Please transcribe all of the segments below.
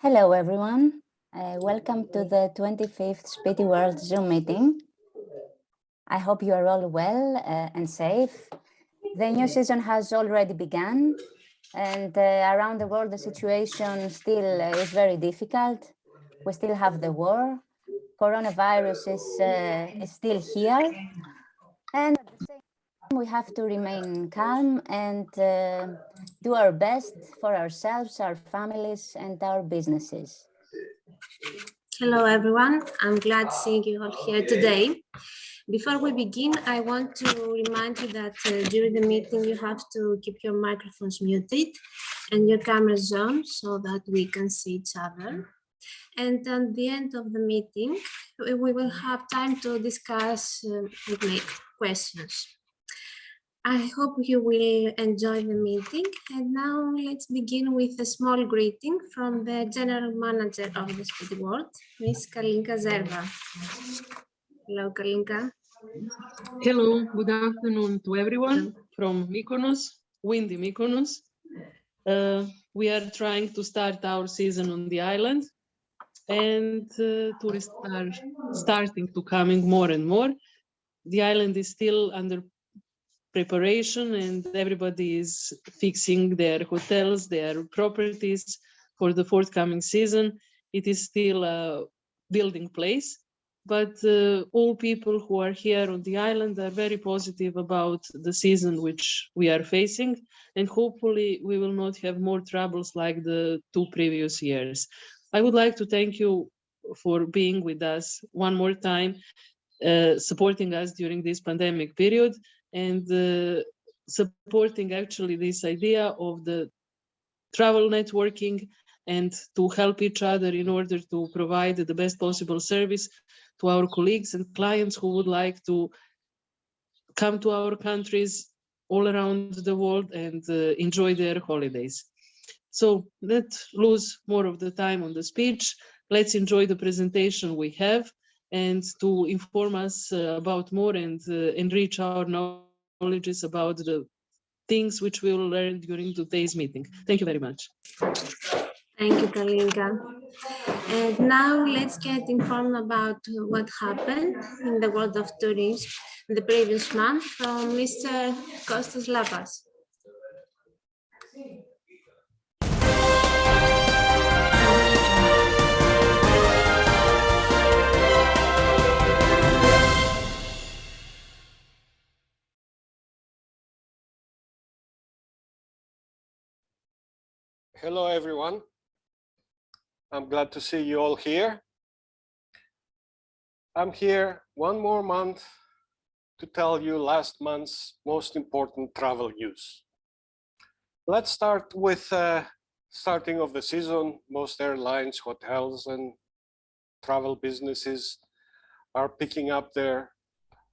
Hello, everyone. Welcome to the 25th Spiti World Zoom Meeting. I hope you are all well and safe. The new season has already begun, and around the world, the situation still is very difficult. We still have the war. Coronavirus is still here. And at the same time, we have to remain calm and do our best for ourselves, our families, and our businesses. Hello, everyone. I'm glad seeing you all here today. Before we begin, I want to remind you that during the meeting, you have to keep your microphones muted and your cameras on so that we can see each other. And at the end of the meeting, we will have time to discuss and make questions. I hope you will enjoy the meeting. And now let's begin with a small greeting from the General Manager of the Spiti World, Ms. Kalinka Zerva. Hello, Kalinka. Hello, good afternoon to everyone from Mykonos, windy Mykonos. We are trying to start our season on the island, and tourists are starting to coming more and more. The island is still under preparation and everybody is fixing their hotels, their properties for the forthcoming season. It is still a building place, but all people who are here on the island are very positive about the season which we are facing, and hopefully we will not have more troubles like the 2 previous years. I would like to thank you for being with us one more time, supporting us during this pandemic period, and supporting actually this idea of the travel networking and to help each other in order to provide the best possible service to our colleagues and clients who would like to come to our countries all around the world and enjoy their holidays. So let's lose more of the time on the speech. Let's enjoy the presentation we have, and to inform us about more and enrich our knowledge about the things which we will learn during today's meeting. Thank you very much. Thank you, Kalinka. And now let's get informed about what happened in the world of tourism in the previous month from Mr. Kostas Lapas. Hello, everyone. I'm glad to see you all here. I'm here one more month to tell you last month's most important travel news. Let's start with starting of the season. Most airlines, hotels, and travel businesses are picking up their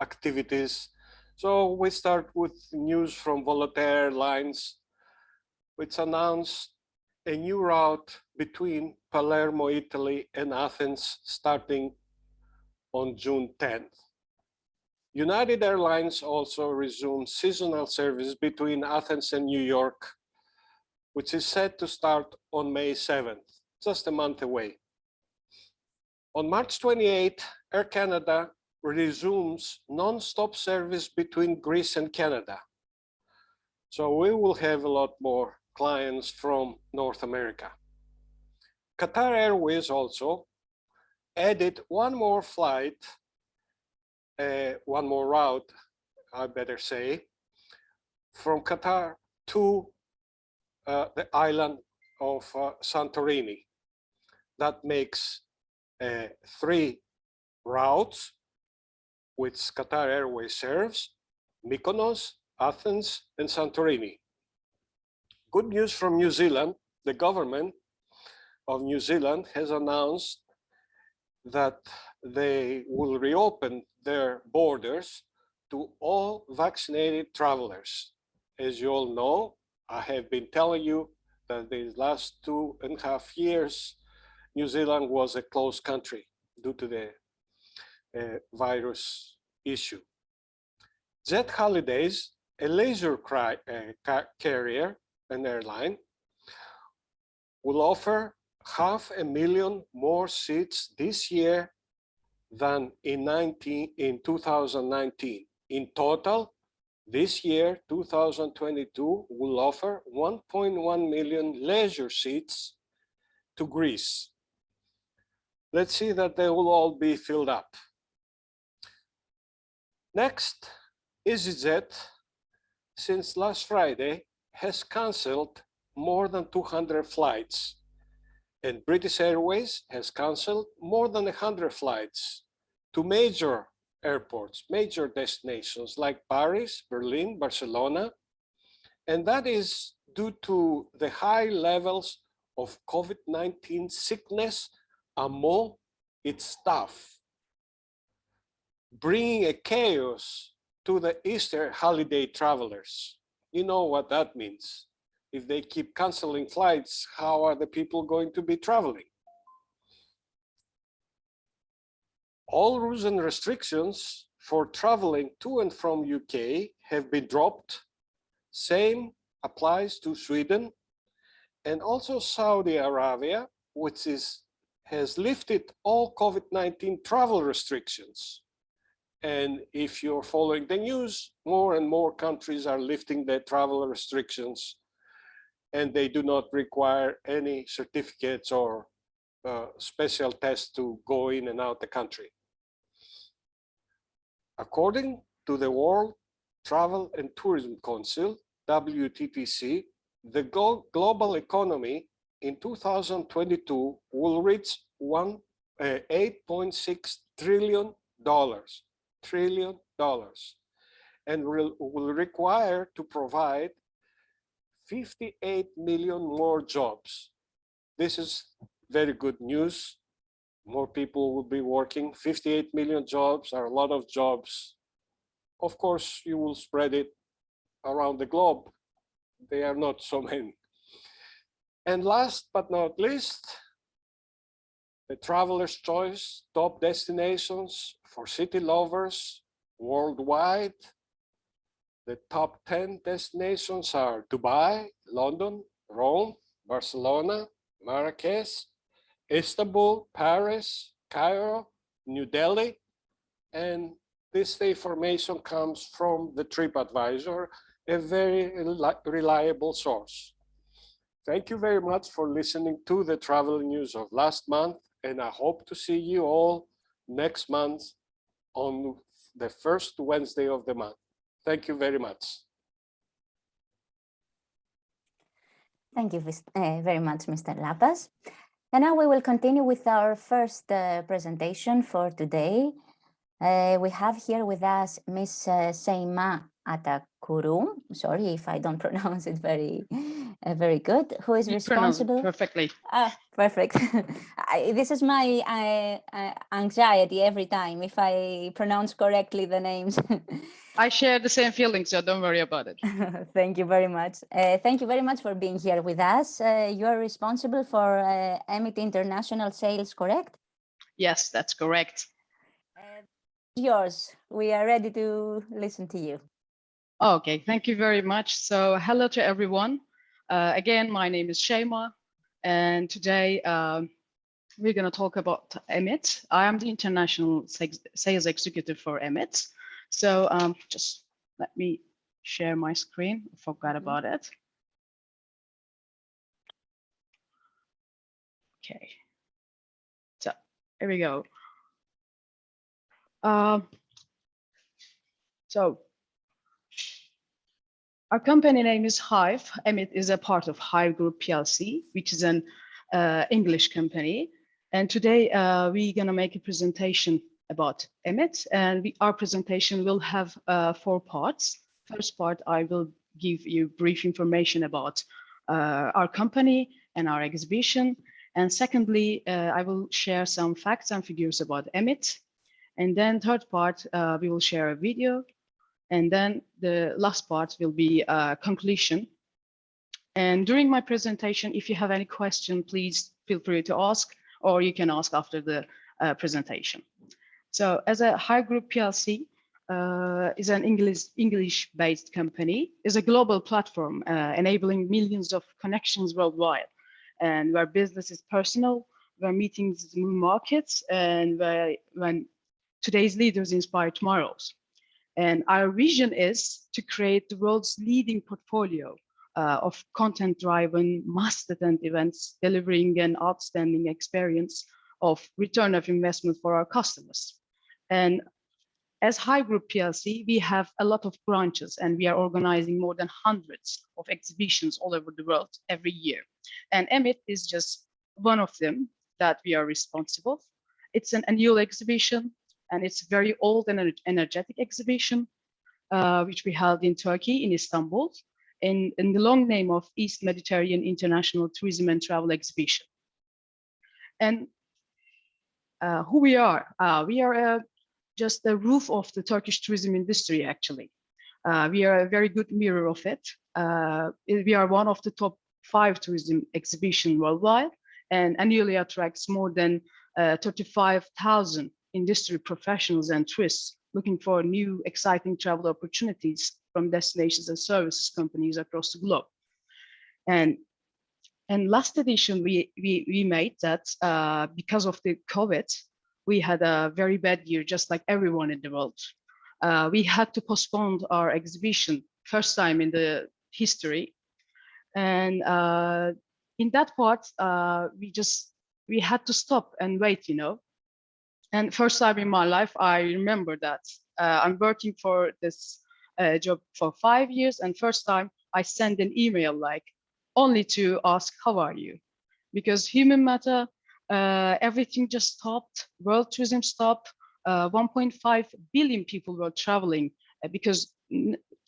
activities. So we start with news from Volotea Airlines, which announced a new route between Palermo, Italy and Athens starting on June 10th. United Airlines also resumed seasonal service between Athens and New York, which is set to start on May 7th, just a month away. On March 28th, Air Canada resumes non-stop service between Greece and Canada. So we will have a lot more clients from North America. Qatar Airways also added one more flight, one more route, I better say, from Qatar to the island of Santorini. That makes 3 routes which Qatar Airways serves: Mykonos, Athens, and Santorini. Good news from New Zealand. The government of New Zealand has announced that they will reopen their borders to all vaccinated travelers. As you all know, I have been telling you that the last 2.5 years, New Zealand was a closed country due to the virus issue. Jet Holidays, a leisure carrier, an airline, will offer 500,000 more seats this year than in 2019. In total, this year, 2022, will offer 1.1 million leisure seats to Greece. Let's see that they will all be filled up. Next, EasyJet, since last Friday, has canceled more than 200 flights, and British Airways has canceled more than 100 flights to major airports, major destinations like Paris, Berlin, Barcelona, and that is due to the high levels of COVID-19 sickness among its staff, bringing a chaos to the Easter holiday travelers. You know what that means. If they keep canceling flights, how are the people going to be traveling? All rules and restrictions for traveling to and from UK have been dropped. Same applies to Sweden and also Saudi Arabia, which has lifted all COVID-19 travel restrictions. And if you're following the news, more and more countries are lifting their travel restrictions, and they do not require any certificates or special tests to go in and out the country. According to the World Travel and Tourism Council, WTTC, the global economy in 2022 will reach $8.6 trillion, and will require to provide 58 million more jobs. This is very good news. More people will be working. 58 million jobs are a lot of jobs. Of course, you will spread it around the globe. They are not so many. And last but not least, the traveler's choice top destinations for city lovers worldwide. The top 10 destinations are Dubai, London, Rome, Barcelona, Marrakech, Istanbul, Paris, Cairo, New Delhi, and this information comes from the TripAdvisor, a very reliable source. Thank you very much for listening to the travel news of last month, and I hope to see you all next month on the first Wednesday of the month. Thank you very much. Thank you very much, Mr. Lapas. And now we will continue with our first presentation for today. We have here with us Miss Seyma Atakuru. Sorry if I don't pronounce it very good. Who is responsible? Perfectly. Perfect. This is my anxiety every time if I pronounce correctly the names. I share the same feeling, so don't worry about it. Thank you very much. Thank you very much for being here with us. You are responsible for EMIT International Sales, correct? Yes, that's correct. Yours. We are ready to listen to you. Okay, thank you very much. So hello to everyone. Again, my name is Seyma, and today we're going to talk about EMIT. I am the International Sales Executive for EMIT. So just let me share my screen. I forgot about it. Okay. So here we go. So our company name is HYVE. EMIT is a part of HYVE Group PLC, which is an English company. And today we're going to make a presentation about EMIT, and our presentation will have 4 parts. First part, I will give you brief information about our company and our exhibition. And secondly, I will share some facts and figures about EMIT. And then third part, we will share a video. And then the last part will be a conclusion. And during my presentation, if you have any question, please feel free to ask, or you can ask after the presentation. So as a HYVE Group PLC is an English-based company, is a global platform enabling millions of connections worldwide. and where business is personal, where meetings move markets, and when today's leaders inspire tomorrow's. And our vision is to create the world's leading portfolio of content-driven, mass-attend events, delivering an outstanding experience of return of investment for our customers. And as HYVE Group PLC, we have a lot of branches, and we are organizing more than hundreds of exhibitions all over the world every year. And EMIT is just one of them that we are responsible. It's an annual exhibition, and it's a very old and energetic exhibition, which we held in Turkey, in Istanbul, in the long name of East Mediterranean International Tourism and Travel Exhibition. And who we are just the roof of the Turkish tourism industry, actually. We are a very good mirror of it. We are one of the top 5 tourism exhibitions worldwide, and annually attracts more than 35,000 industry professionals and tourists looking for new, exciting travel opportunities from destinations and services companies across the globe. And last edition, we made that because of the COVID, we had a very bad year, just like everyone in the world. We had to postpone our exhibition, first time in the history. And in that part, we had to stop and wait, you know. And first time in my life, I remember that I'm working for this job for 5 years, and first time I sent an email like only to ask how are you, because human matter, everything just stopped. World tourism stopped. 1.5 billion people were traveling because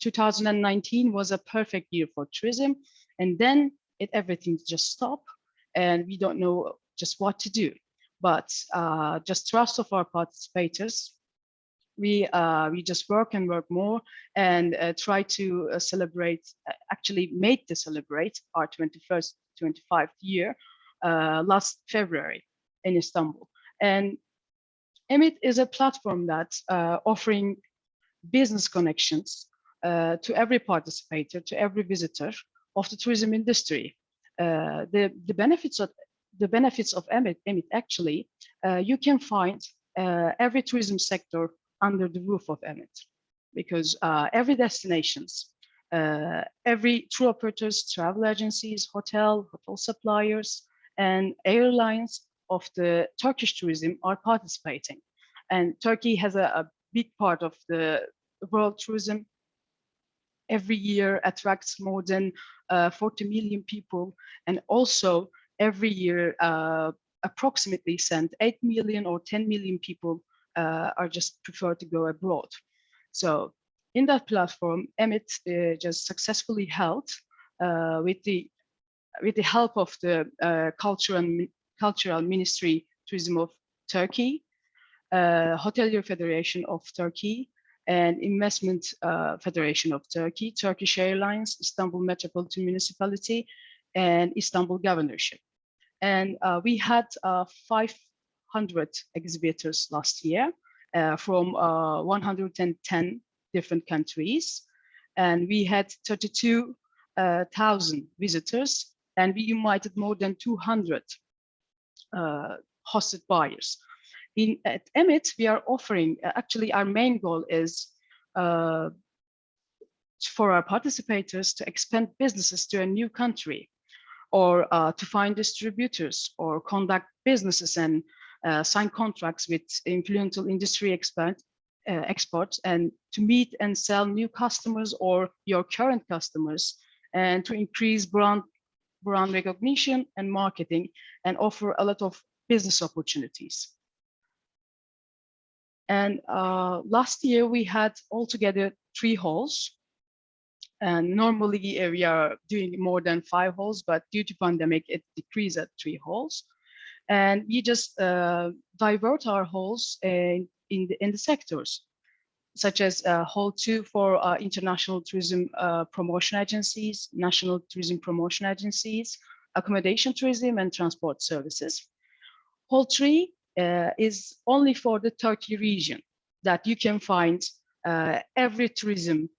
2019 was a perfect year for tourism, and then everything just stopped, and we don't know just what to do. But just trust of our participators, we just work and work more, and try to celebrate, actually made to celebrate our 25th year last February in Istanbul. And EMIT is a platform that's offering business connections to every participator, to every visitor of the tourism industry. The benefits of EMIT actually, you can find every tourism sector under the roof of EMIT, because every destinations, every tour operators, travel agencies, hotel suppliers, and airlines of the Turkish tourism are participating. And Turkey has a big part of the world tourism. Every year attracts more than 40 million people, and also every year approximately send 8 million or 10 million people are just prefer to go abroad. So in that platform, EMIT just successfully held with the help of the Cultural Ministry Tourism of Turkey, Hotelier Federation of Turkey, and Investment Federation of Turkey, Turkish Airlines, Istanbul Metropolitan Municipality, and Istanbul Governorship. And we had 500 exhibitors last year from 110 different countries, and we had 32,000 visitors, and we invited more than 200 hosted buyers. At EMIT, we are offering, actually our main goal is for our participators to expand businesses to a new country, or to find distributors, or conduct businesses and sign contracts with influential industry experts, and to meet and sell new customers or your current customers, and to increase brand recognition and marketing, and offer a lot of business opportunities. And last year we had altogether 3 halls. And normally we are doing more than 5 halls, but due to pandemic, it decreased at 3 halls. And we just divert our halls in the sectors, such as Hall 2 for international tourism promotion agencies, national tourism promotion agencies, accommodation tourism, and transport services. Hall 3 is only for the Turkey region, that you can find every tourism,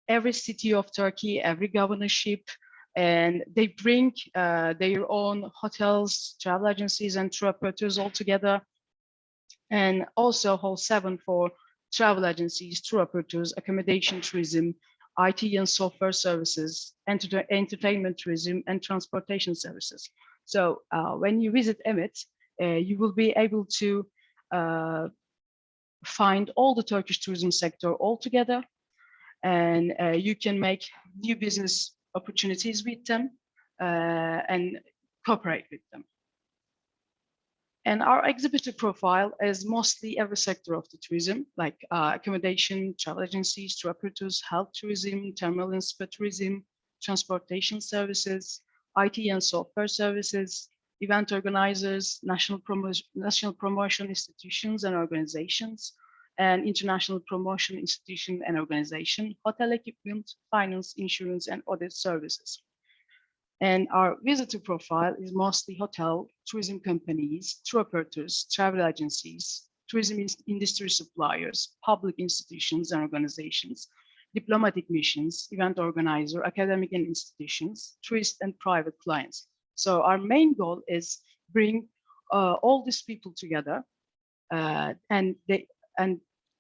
every city of Turkey, every governorship, and they bring their own hotels, travel agencies, and tour operators all together, and also Hall 7 for travel agencies, tour operators, accommodation tourism, IT and software services, entertainment tourism, and transportation services. So when you visit Emmet, you will be able to find all the Turkish tourism sector all together, and you can make new business opportunities with them and cooperate with them. And our exhibitor profile is mostly every sector of the tourism, like accommodation, travel agencies, tour operators, health tourism, terminal and spa tourism, transportation services, IT and software services, event organizers, national promotion institutions and organizations, and international promotion institution and organization, hotel equipment, finance, insurance, and audit services. And our visitor profile is mostly hotel, tourism companies, tour operators, travel agencies, tourism industry suppliers, public institutions and organizations, diplomatic missions, event organizer, academic and institutions, tourist and private clients. So our main goal is bring all these people together and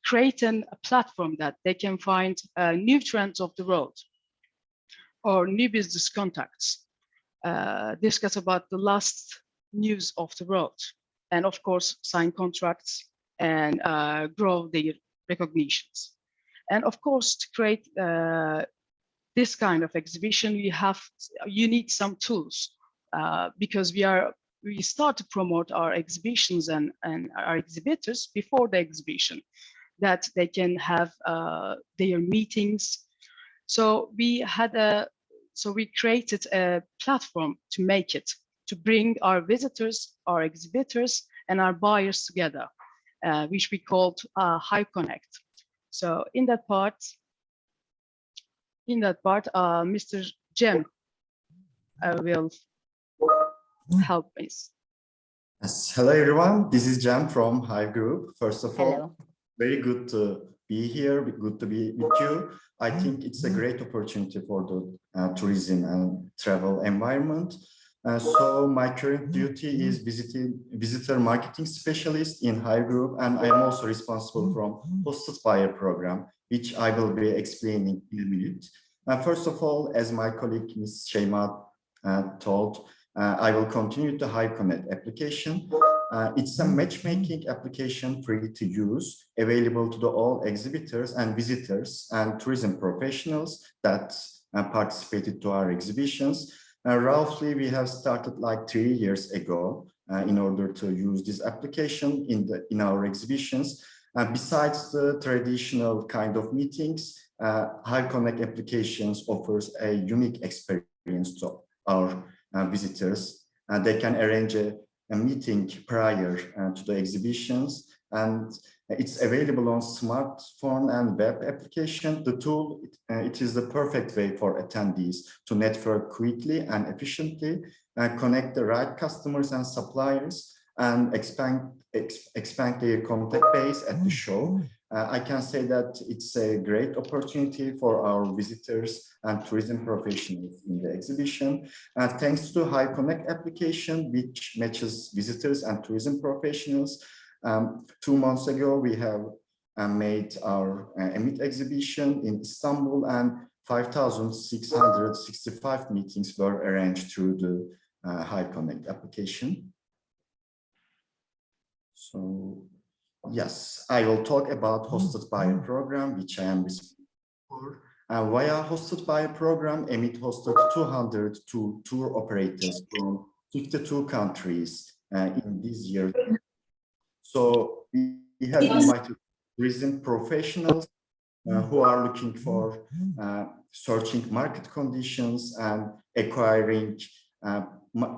create a platform that they can find new trends of the road or new business contacts, discuss about the last news of the road, and of course, sign contracts and grow their recognitions. And of course, to create this kind of exhibition, you need some tools because we start to promote our exhibitions and our exhibitors before the exhibition, that they can have their meetings. So we created a platform to make it, to bring our visitors, our exhibitors, and our buyers together, which we called HYVE Connect. So in that part, Mr. Jem will help us. Yes. Hello, everyone. This is Jem from HYVE Group. First of all, Hello. very good to be here. Good to be with you. I think it's a great opportunity for the tourism and travel environment. So my current duty is visitor marketing specialist in HYVE Group, and I am also responsible from hosted buyer program, which I will be explaining in a minute. First of all, as my colleague Ms. Seyma told, I will continue the HYVE Connect application. It's a matchmaking application free to use, available to all exhibitors and visitors and tourism professionals that participated to our exhibitions. Roughly, we have started like 3 years ago in order to use this application in our exhibitions. Besides the traditional kind of meetings, HYVE Connect applications offers a unique experience to our visitors. They can arrange a meeting prior to the exhibitions, and it's available on smartphone and web application. The tool, it is the perfect way for attendees to network quickly and efficiently, connect the right customers and suppliers, and expand their contact base at the show. I can say that it's a great opportunity for our visitors and tourism professionals in the exhibition. Thanks to HYVE Connect application, which matches visitors and tourism professionals. 2 months ago, we have made our Emmet exhibition in Istanbul, and 5,665 meetings were arranged through the HYVE Connect application. So, yes, I will talk about hosted buyer program, which I am responsible for. Via hosted buyer program, Emmet hosted 202 tour operators from 52 countries in this year. So we have invited tourism professionals who are looking for searching market conditions and acquiring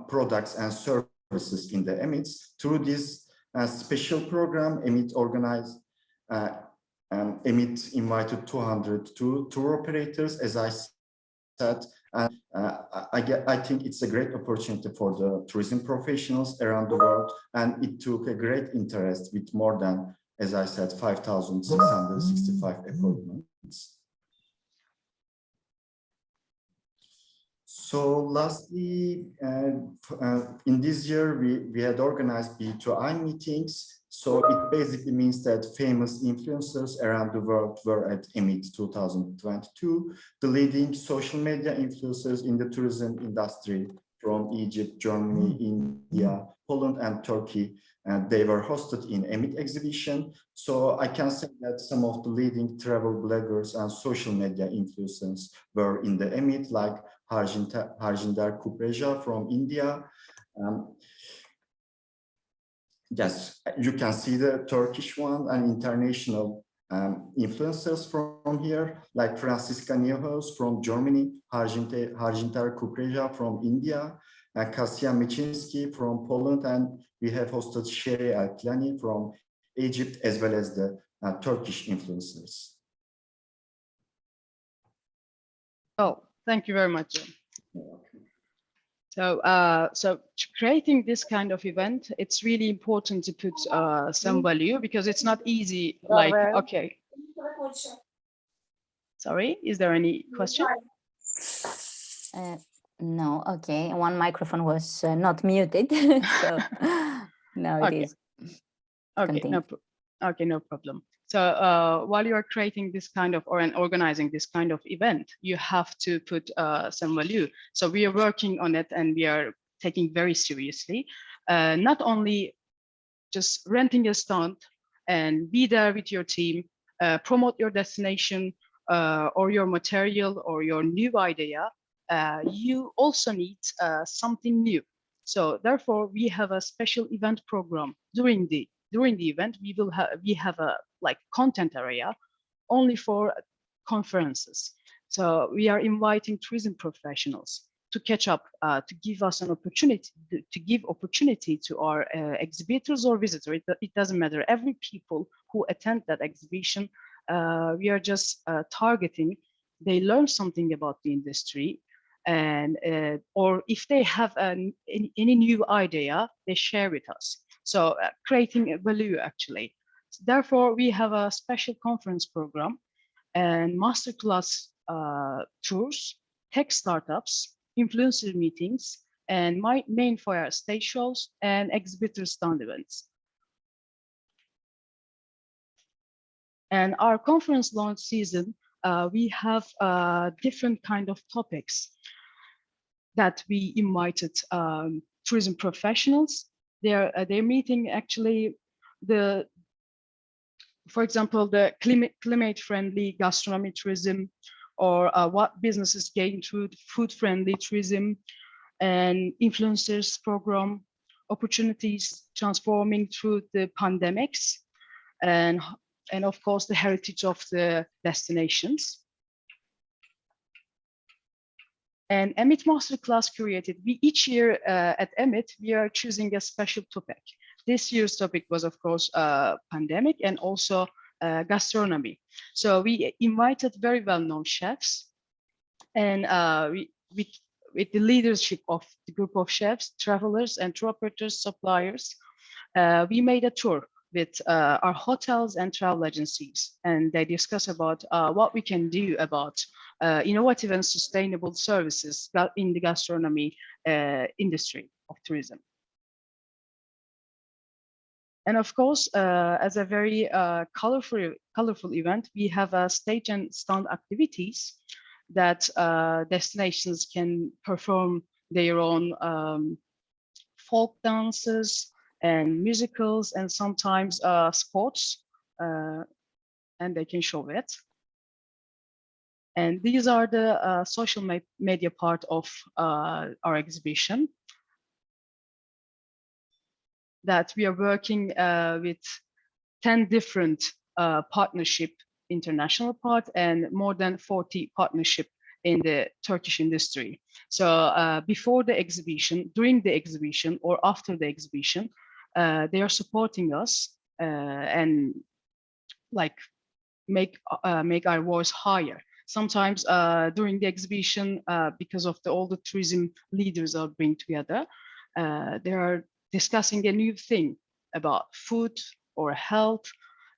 products and services in the Emmet. Through this special program, Emmet invited 202 tour operators, as I said, and I think it's a great opportunity for the tourism professionals around the world, and it took a great interest with more than, as I said, 5,665 appointments. So lastly, in this year, we had organized B2I meetings. So it basically means that famous influencers around the world were at EMIT 2022, the leading social media influencers in the tourism industry from Egypt, Germany, India, Poland, and Turkey. And they were hosted in EMIT exhibition. So I can say that some of the leading travel bloggers and social media influencers were in the EMIT, like Harjinder Kupreja from India. Yes, you can see the Turkish one and international influencers from here, like Franziska Neuhaus from Germany, Harjinder Kupreja from India, and Kasia Mechinsky from Poland, and we have hosted Sherry Alklani from Egypt, as well as the Turkish influencers. Oh, thank you very much. So, so creating this kind of event, it's really important to put some value, because it's not easy. Like, okay. Sorry, is there any question? No, okay. One microphone was not muted, so now it is. Okay, no problem. So while you are creating this kind of, or organizing this kind of event, you have to put some value. So we are working on it, and we are taking very seriously, not only just renting a stand and be there with your team, promote your destination or your material or your new idea. You also need something new. So therefore, we have a special event program. During the event, we have a like content area only for conferences. So we are inviting tourism professionals to catch up, to give us an opportunity, to give opportunity to our exhibitors or visitors. It doesn't matter. Every people who attend that exhibition, we are just targeting. They learn something about the industry, and or if they have any new idea, they share with us. So creating a value actually. Therefore, we have a special conference program and masterclass tours, tech startups, influencer meetings, and my main foyer stage shows and exhibitor stand events. And our conference launch season, we have different kind of topics that we invited tourism professionals. They're meeting actually for example, the climate-friendly gastronomy tourism, or what businesses gain through food-friendly tourism, and influencers program, opportunities transforming through the pandemics, and of course the heritage of the destinations. And EMIT Masterclass created. Each year at EMIT, we are choosing a special topic. This year's topic was, of course, pandemic and also gastronomy. So we invited very well-known chefs, and with the leadership of the group of chefs, travelers, and tour operators, suppliers, we made a tour with our hotels and travel agencies, and they discuss about what we can do about innovative and sustainable services in the gastronomy industry of tourism. And of course, as a very colorful event, we have stage and stand activities that destinations can perform their own folk dances and musicals, and sometimes sports, and they can show it. And these are the social media part of our exhibition, that we are working with 10 different partnership, international part, and more than 40 partnership in the Turkish industry. So before the exhibition, during the exhibition, or after the exhibition, they are supporting us and like make our voice higher. Sometimes during the exhibition, because of all the tourism leaders are being together, they are discussing a new thing about food or health,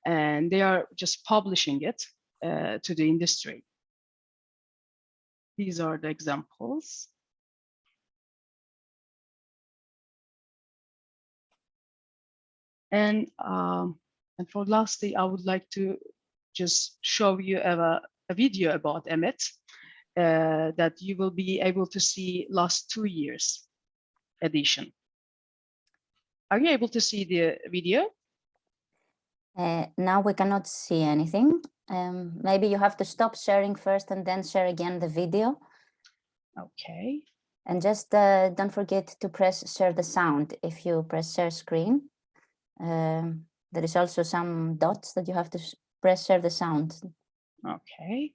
and they are just publishing it to the industry. These are the examples. And for lastly, I would like to just show you a video about Emmet that you will be able to see last 2 years edition. Are you able to see the video? Now we cannot see anything. Maybe you have to stop sharing first and then share again the video. Okay. And just don't forget to press share the sound if you press share screen. There is also some dots that you have to press share the sound. Okay.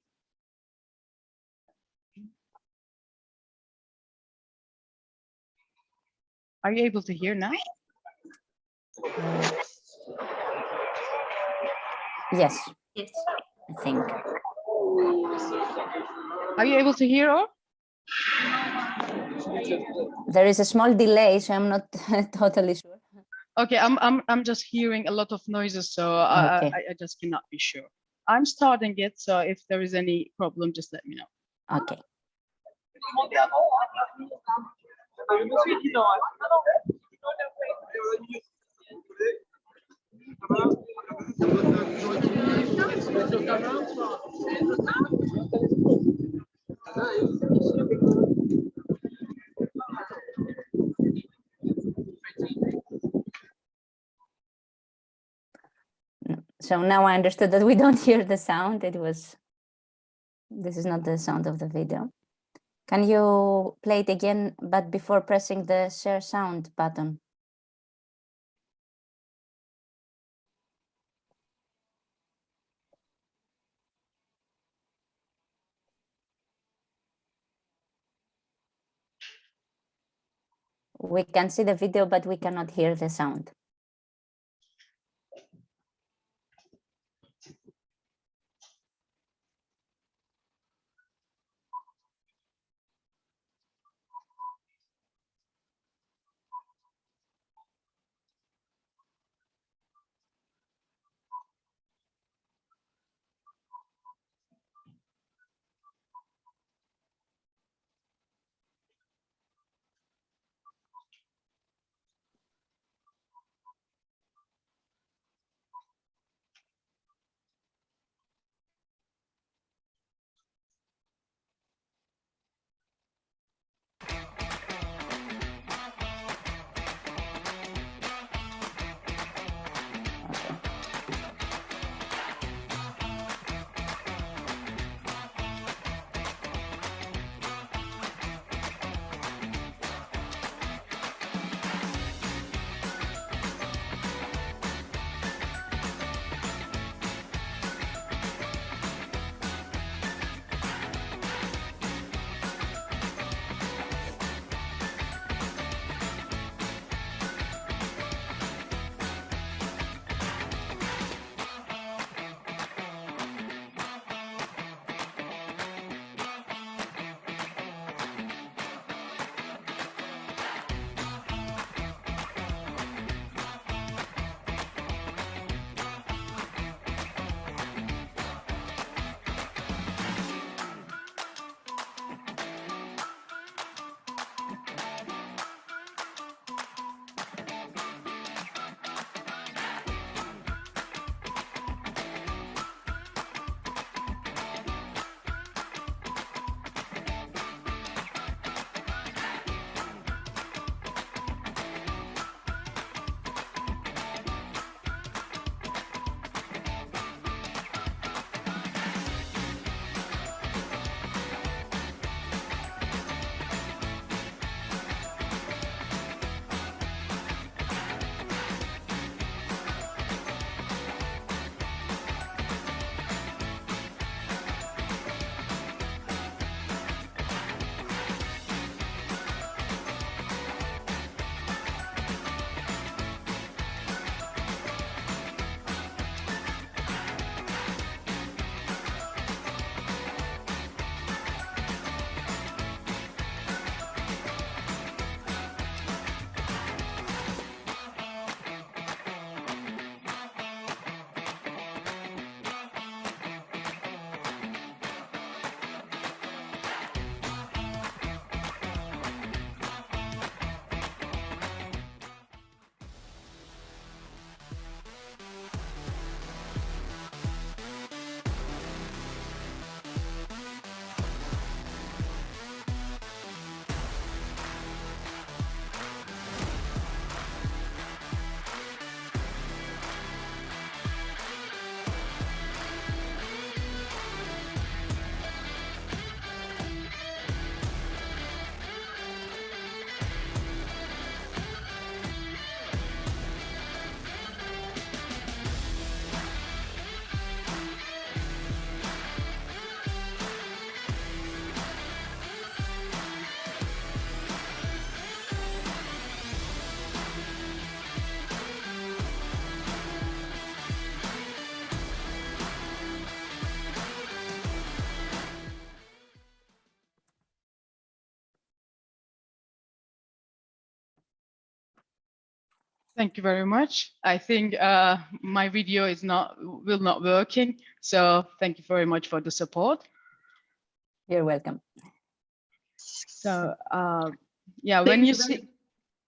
Are you able to hear now? Yes. Yes. I think. Are you able to hear or? There is a small delay, so I'm not totally sure. Okay, I'm just hearing a lot of noises, so Okay. I just cannot be sure. I'm starting it, so if there is any problem, just let me know. Okay. So now I understood that we don't hear the sound. This is not the sound of the video. Can you play it again, but before pressing the share sound button? We can see the video, but we cannot hear the sound. Thank you very much. I think my video will not working, so thank you very much for the support. You're welcome. So yeah, when you see,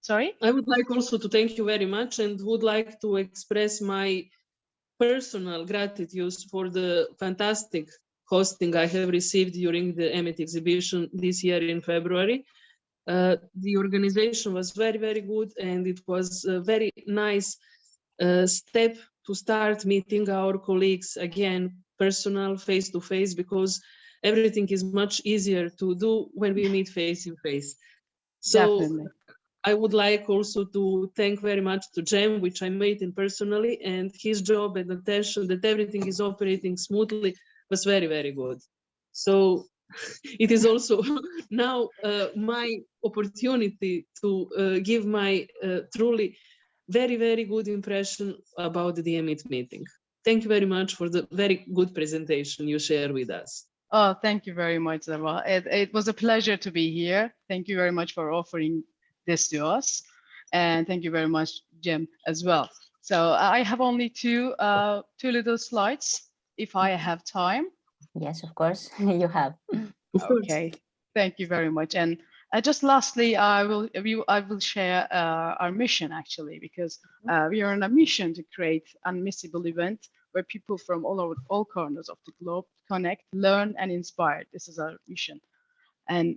sorry, I would like also to thank you very much, and would like to express my personal gratitude for the fantastic hosting I have received during the EMIT exhibition this year in February. The organization was very, very good, and it was a very nice step to start meeting our colleagues again, personal, face to face, because everything is much easier to do when we meet face to face. So definitely. I would like also to thank very much to Jem, which I met in personally, and his job and attention that everything is operating smoothly was very, very good. So it is also now my opportunity to give my truly very, very good impression about the EMIT meeting. Thank you very much for the very good presentation you shared with us. Oh, thank you very much, Zaba. It was a pleasure to be here. Thank you very much for offering this to us. And thank you very much, Jim, as well. So I have only two little slides, if I have time. Yes, of course, you have. Okay, thank you very much. And just lastly, I will share our mission, actually, because we are on a mission to create unmissable event where people from all corners of the globe connect, learn, and inspire. This is our mission. And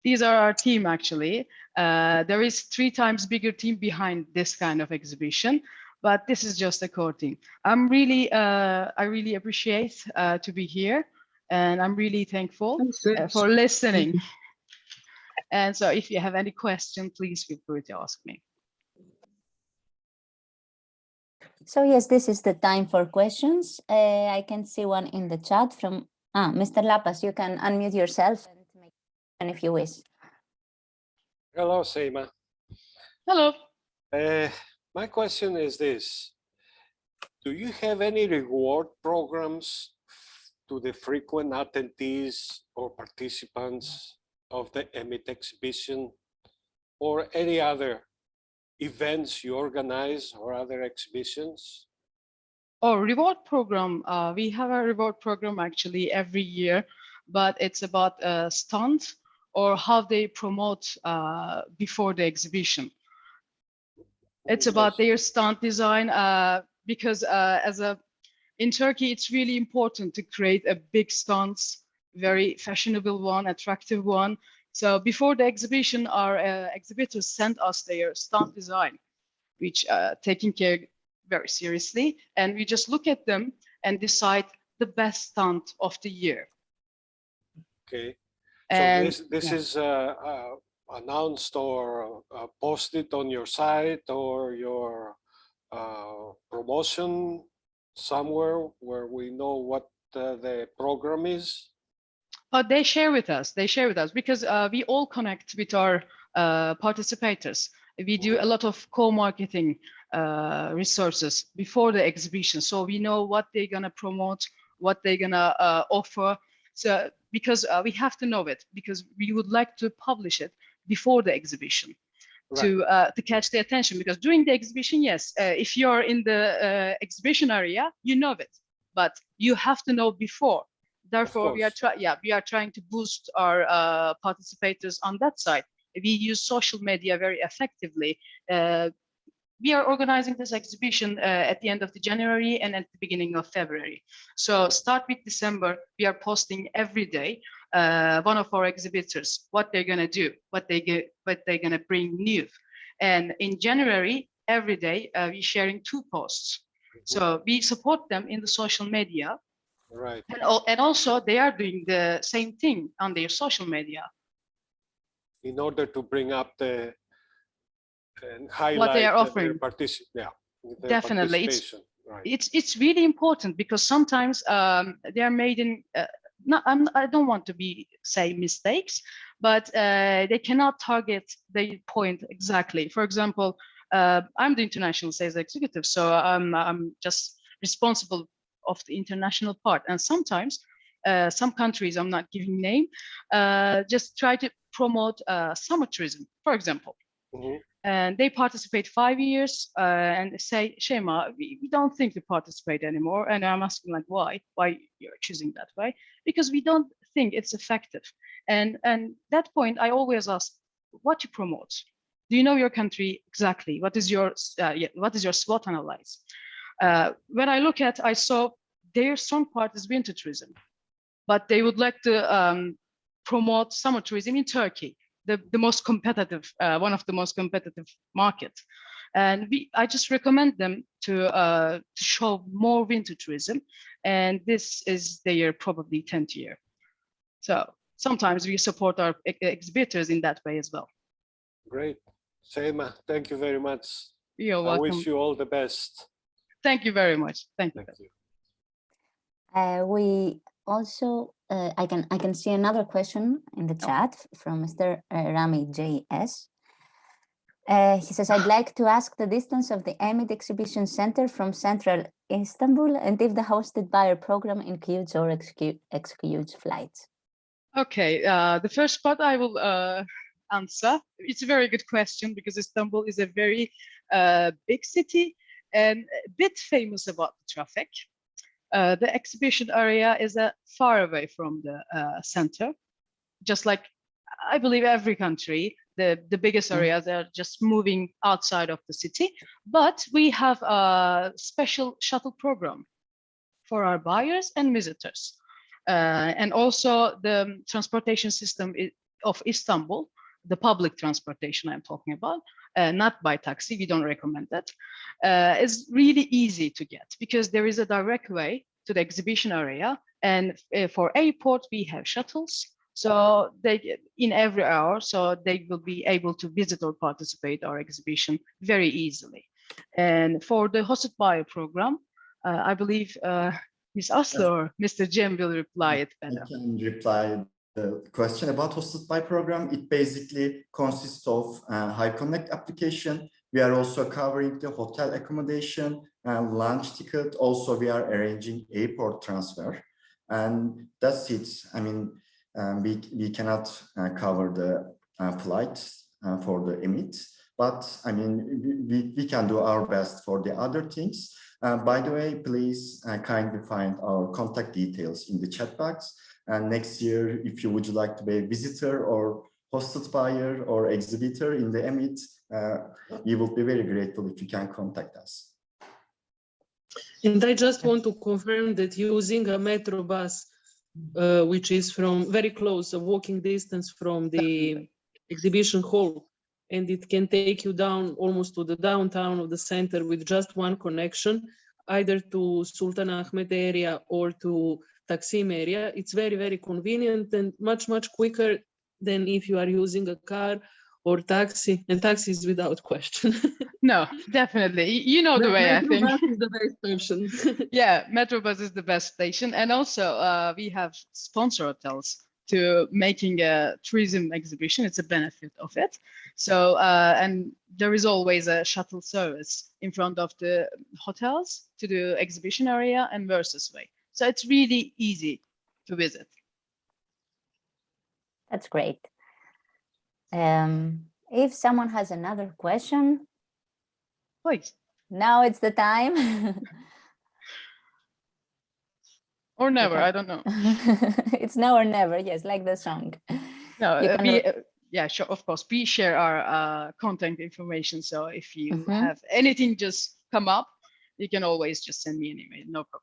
these are our team, actually. There is 3 times bigger team behind this kind of exhibition, but this is just a core team. I really appreciate to be here, and I'm really thankful for listening. And so if you have any question, please feel free to ask me. So yes, this is the time for questions. I can see one in the chat from Mr. Lapas. You can unmute yourself and make one if you wish. Hello, Seyma. Hello. My question is this. Do you have any reward programs to the frequent attendees or participants of the EMIT exhibition, or any other events you organize or other exhibitions? Oh, reward program. We have a reward program actually every year, but it's about stunt or how they promote before the exhibition. It's about their stunt design because in Turkey, it's really important to create a big stunts, very fashionable one, attractive one. So before the exhibition, our exhibitors sent us their stunt design, which taking care very seriously. And we just look at them and decide the best stunt of the year. Okay. And so this is announced or posted on your site or your promotion somewhere where we know what the program is? They share with us. They share with us because we all connect with our participators. We do a lot of co-marketing resources before the exhibition, so we know what they're gonna promote, what they're gonna offer. So because we have to know it, because we would like to publish it before the exhibition. Right. To catch the attention, because during the exhibition, yes, if you're in the exhibition area, you know it, but you have to know before. Therefore, we are trying to boost our participators on that side. We use social media very effectively. We are organizing this exhibition at the end of January and at the beginning of February. So start with December, we are posting every day one of our exhibitors, what they're gonna do, what they're gonna bring new. And in January, every day, we're sharing 2 posts. So we support them in the social media. Right. And also they are doing the same thing on their social media. In order to bring up the and highlight what they are offering. Definitely, it's really important because sometimes they are made in. I don't want to say mistakes, but they cannot target the point exactly. For example, I'm the international sales executive, so I'm just responsible of the international part. And sometimes some countries, I'm not giving name, just try to promote summer tourism, for example. And they participate 5 years and say, Seyma, we don't think to participate anymore. And I'm asking like, why you're choosing that way? Because we don't think it's effective. And that point, I always ask, what you promote? Do you know your country exactly? What is your SWOT analysis? When I saw their strong part is winter tourism, but they would like to promote summer tourism in Turkey, the most competitive, one of the most competitive markets. And I just recommend them to show more winter tourism. And this is their probably 10th year. So sometimes we support our exhibitors in that way as well. Great. Seyma, thank you very much. You're welcome. I wish you all the best. Thank you very much. Thank you. Thank you. We also, I can see another question in the chat from Mr. Rami JS. He says, I'd like to ask the distance of the EMIT Exhibition Center from central Istanbul and if the hosted buyer program includes or excludes flights. Okay, the first part I will answer. It's a very good question because Istanbul is a very big city and a bit famous about the traffic. The exhibition area is far away from the center, just like I believe every country, the biggest areas are just moving outside of the city. But we have a special shuttle program for our buyers and visitors. And also the transportation system of Istanbul, the public transportation I'm talking about, not by taxi, we don't recommend that, is really easy to get because there is a direct way to the exhibition area. And for airport, we have shuttles. So they get in every hour, so they will be able to visit or participate our exhibition very easily. And for the hosted buyer program, I believe Ms. Aslı or Mr. Cem will reply it better. I can reply the question about hosted buy program. It basically consists of HYVE Connect application. We are also covering the hotel accommodation and lunch ticket. Also, we are arranging airport transfer. And that's it. I mean, we cannot cover the flights for the EMIT, but I mean, we can do our best for the other things. By the way, please kindly find our contact details in the chat box. And next year, if you would like to be a visitor or hosted buyer or exhibitor in the EMIT, we will be very grateful if you can contact us. And I just want to confirm that using a metro bus, which is from very close, a walking distance from the exhibition hall, and it can take you down almost to the downtown of the center with just one connection, either to Sultan Ahmet area or to Taksim area. It's very, very convenient and much, much quicker than if you are using a car or taxi, and taxi is without question. No, definitely. You know the way I think. Metrobus is the best option. Yeah, Metrobus is the best station. And also we have sponsor hotels to making a tourism exhibition. It's a benefit of it. So, and there is always a shuttle service in front of the hotels to the exhibition area and versus way. So it's really easy to visit. That's great. If someone has another question, Please. now it's the time. Or never, I don't know. It's now or never, yes, like the song. No, You can yeah, sure, of course. We share our contact information. So if you have anything just come up, you can always just send me an email, no problem.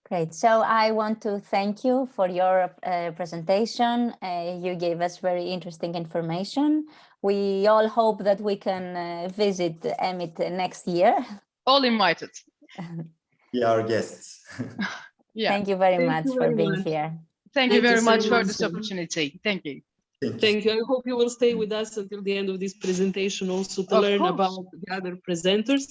Great. So I want to thank you for your presentation. You gave us very interesting information. We all hope that we can visit EMIT next year. All invited. We are guests. Yeah. Thank you very much for being here. Thank you very much for this opportunity. Thank you. Thank you. I hope you will stay with us until the end of this presentation also to learn about the other presenters.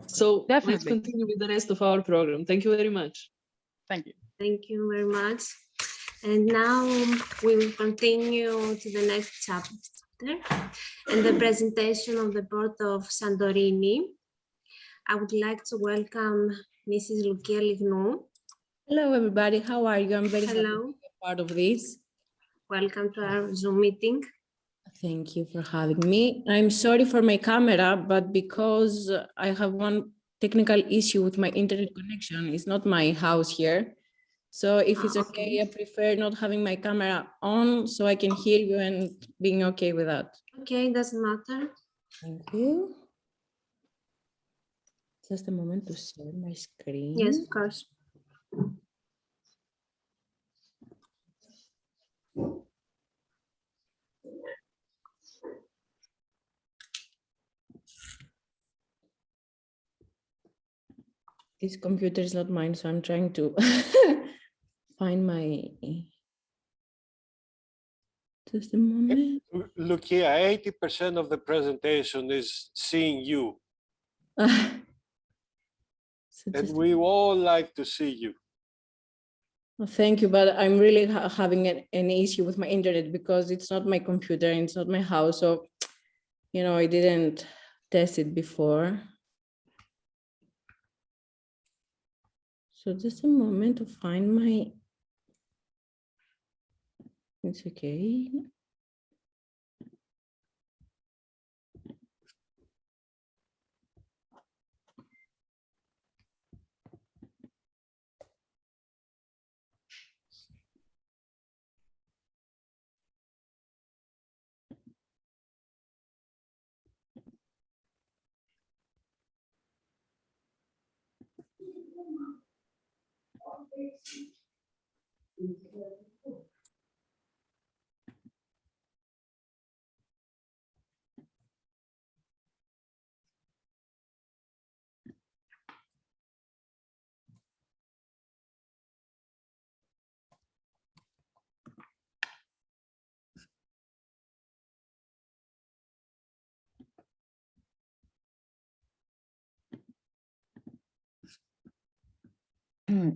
So let's continue with the rest of our program. Thank you very much. Thank you. Thank you very much. And now we will continue to the next chapter and the presentation of the port of Santorini. I would like to welcome Mrs. Loukia. Hello, everybody. How are you? I'm very happy to be a part of this. Welcome to our Zoom meeting. Thank you for having me. I'm sorry for my camera, but because I have one technical issue with my internet connection, it's not my house here. So if it's okay, I prefer not having my camera on so I can hear you and being okay with that. Okay, doesn't matter. Thank you. Just a moment to share my screen. Yes, of course. This computer is not mine, so I'm trying to find my. Just a moment. Loukia, 80% of the presentation is seeing you. And we all like to see you. Well, thank you, but I'm really having an issue with my internet because it's not my computer and it's not my house. So, you know, I didn't test it before. So just a moment to find my, it's okay.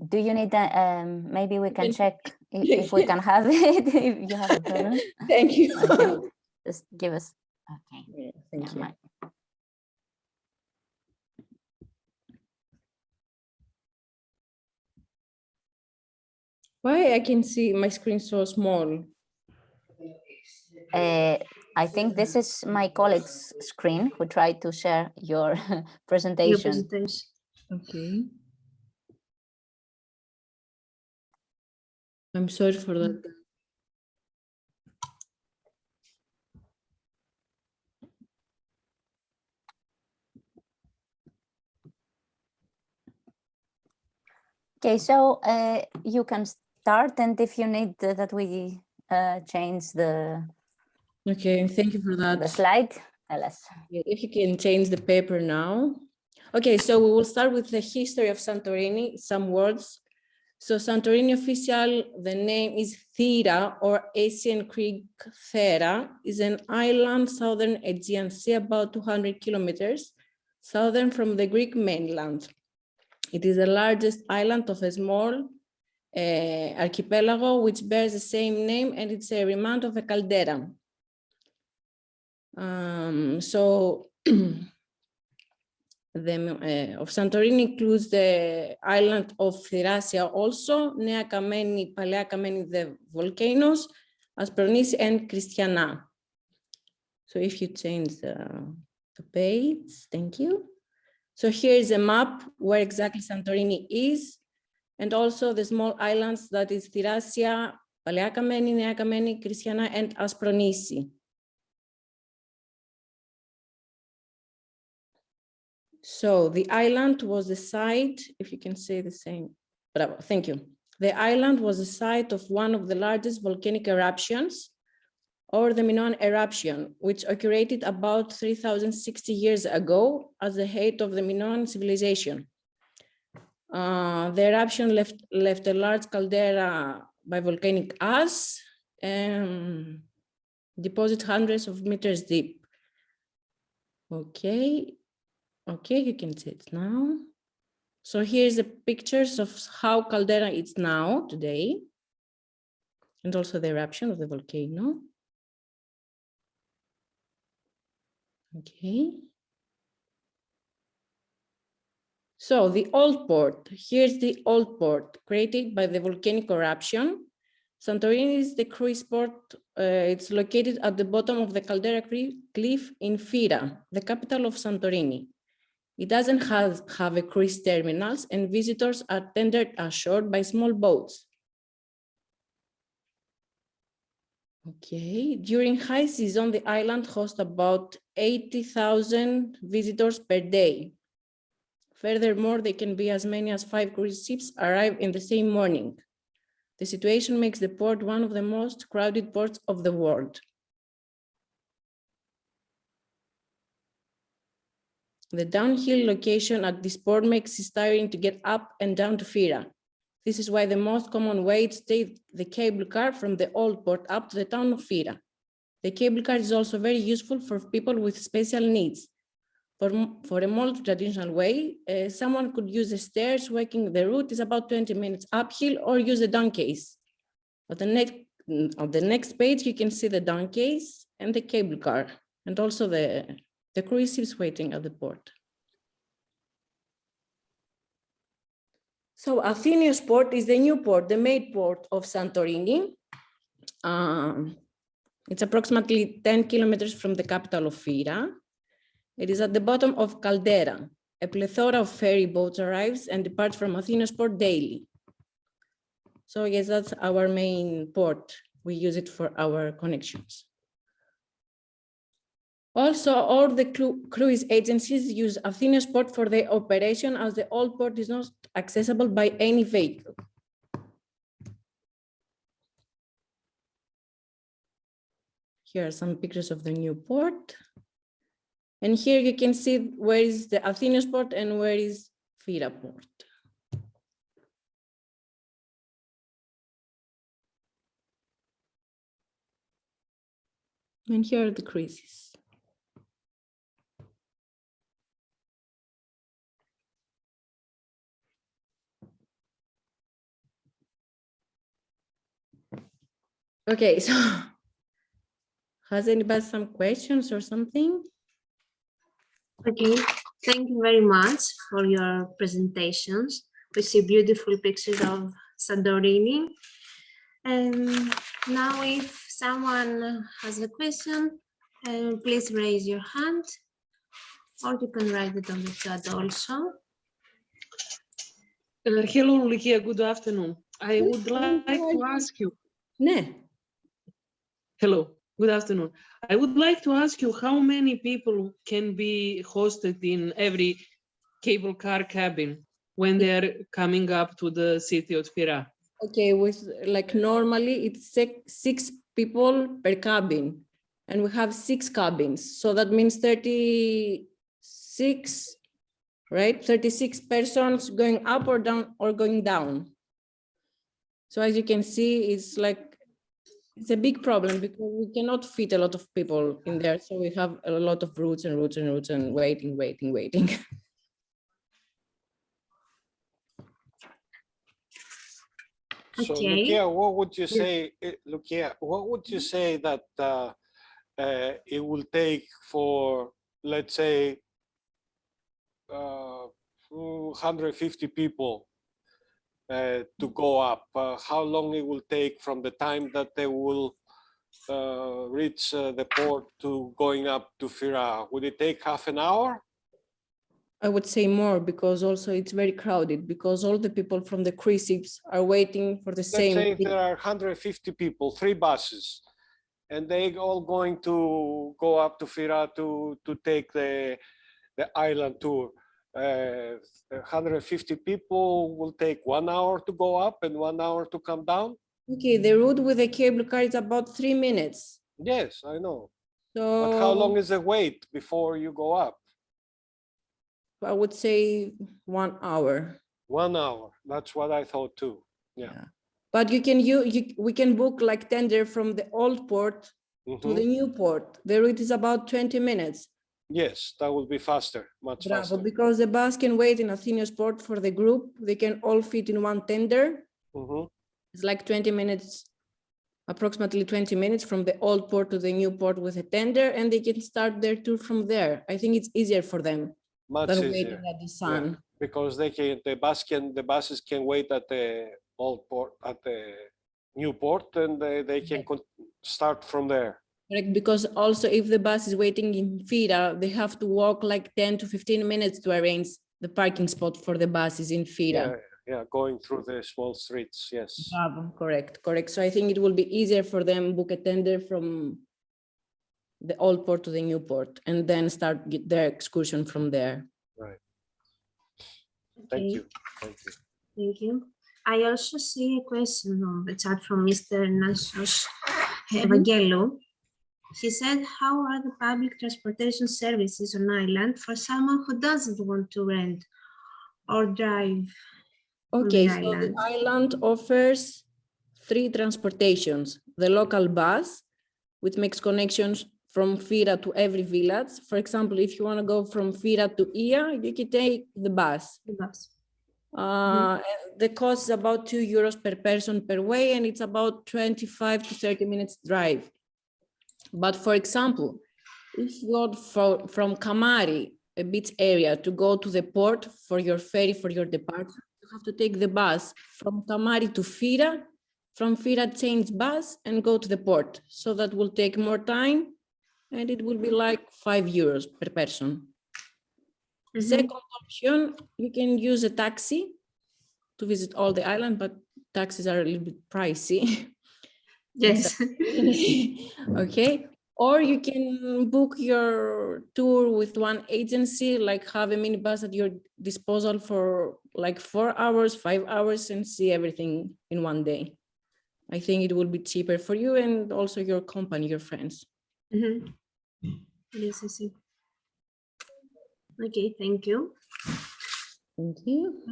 Do you need that? Maybe we can check if we can have it, if you have a problem. Thank you. Okay, just give us. Okay. Yeah, thank you. Why I can see my screen so small? I think this is my colleague's screen who tried to share your presentation. Your presentation. Okay. I'm sorry for that. Okay, so you can start, and if you need that we change the Okay, thank you for that. the slide, tell us. If you can change the paper now. Okay, so we will start with the history of Santorini, some words. So Santorini official, the name is Thera or Asian Creek Thera, is an island southern Aegean Sea, about 200 kilometers southern from the Greek mainland. It is the largest island of a small archipelago which bears the same name, and it's a remnant of a caldera. So of Santorini includes the island of Thracia also, Nea Kameni, Palea Kameni, the volcanoes, Aspronis and Christiana. So if you change the page, thank you. So here is a map where exactly Santorini is, and also the small islands that is Thracia, Palea Kameni, Nea Kameni, Christiana and Aspronisi. So the island was the site, if you can say the same, bravo, thank you. The island was the site of one of the largest volcanic eruptions, or the Minoan eruption, which occurred about 3,060 years ago at the height of the Minoan civilization. The eruption left a large caldera by volcanic ash and deposit hundreds of meters deep. Okay. Okay, you can see it now. So here's the pictures of how caldera is now today, and also the eruption of the volcano. Okay. So the old port, here's the old port created by the volcanic eruption. Santorini is the cruise port. It's located at the bottom of the Caldera Cliff in Fira, the capital of Santorini. It doesn't have a cruise terminals, and visitors are tendered ashore by small boats. Okay, during high season, the island hosts about 80,000 visitors per day. Furthermore, there can be as many as 5 cruise ships arrive in the same morning. The situation makes the port one of the most crowded ports of the world. The downhill location at this port makes it tiring to get up and down to Fira. This is why the most common way is to take the cable car from the old port up to the town of Fira. The cable car is also very useful for people with special needs. For a more traditional way, someone could use the stairs. Walking the route is about 20 minutes uphill, or use the donkeys. On the next page, you can see the donkeys and the cable car, and also the cruise ships waiting at the port. So Athenios port is the new port, the main port of Santorini. It's approximately 10 kilometers from the capital of Fira. It is at the bottom of Caldera. A plethora of ferry boats arrives and departs from Athenios port daily. So yes, that's our main port. We use it for our connections. Also, all the cruise agencies use Athenios port for their operation, as the old port is not accessible by any vehicle. Here are some pictures of the new port. And here you can see where is the Athenios port and where is Fira port. And here are the cruises. Okay, so has anybody some questions or something? Okay, thank you very much for your presentations. We see beautiful pictures of Santorini. And now if someone has a question, please raise your hand, or you can write it on the chat also. Hello, Loukia, good afternoon. I would like to ask you. Hello, good afternoon. I would like to ask you how many people can be hosted in every cable car cabin when they're coming up to the city of Fira? Okay, with like normally it's 6 people per cabin, and we have 6 cabins. So that means 36, right? 36 persons going up or down or going down. So as you can see, it's a big problem because we cannot fit a lot of people in there. So we have a lot of routes and routes and routes and waiting. So, Okay. Loukia, what would you say? Loukia, what would you say that it will take for, let's say, 150 people to go up? How long it will take from the time that they will reach the port to going up to Fira? Would it take half an hour? I would say more, because also it's very crowded, because all the people from the cruise ships are waiting for the same. Let's say if there are 150 people, 3 buses, and they all going to go up to Fira to take the island tour. 150 people will take 1 hour to go up and 1 hour to come down. Okay, the route with the cable car is about 3 minutes. Yes, I know. So But how long is the wait before you go up? I would say 1 hour. 1 hour. That's what I thought too. Yeah. But we can book like tender from the old port to the new port. The route is about 20 minutes. Yes, that will be faster, much faster. Because the bus can wait in Athenios port for the group. They can all fit in one tender. It's like 20 minutes, approximately 20 minutes from the old port to the new port with a tender, and they can start their tour from there. I think it's easier for them Much than easier. waiting at the sun. Yeah, because the buses can wait at the old port, at the Newport, and they can start from there. Correct, because also if the bus is waiting in Fira, they have to walk like 10 to 15 minutes to arrange the parking spot for the buses in Fira. Yeah, going through the small streets, yes. Correct. So I think it will be easier for them book a tender from the old port to the new port and then start their excursion from there. Right. Okay. Thank you. Thank you. Thank you. I also see a question on the chat from Mr. Nasos Evangelou. He said, how are the public transportation services on island for someone who doesn't want to rent or drive? Okay, the so the island? island offers 3 transportations. The local bus, which makes connections from Fira to every village. For example, if you want to go from Fira to Ia, you can take the bus. The bus. The cost is about €2 per person per way, and it's about 25 to 30 minutes drive. But for example, if you go from Kamari, a beach area, to go to the port for your ferry, for your departure, you have to take the bus from Kamari to Fira, from Fira change bus and go to the port. So that will take more time and it will be like €5 per person. Second option, you can use a taxi to visit all the island, but taxis are a little bit pricey. Yes. Okay. Or you can book your tour with one agency, like have a minibus at your disposal for like 4 hours, 5 hours, and see everything in one day. I think it will be cheaper for you and also your company, your friends. Yes, I see. Okay, thank you. Thank you.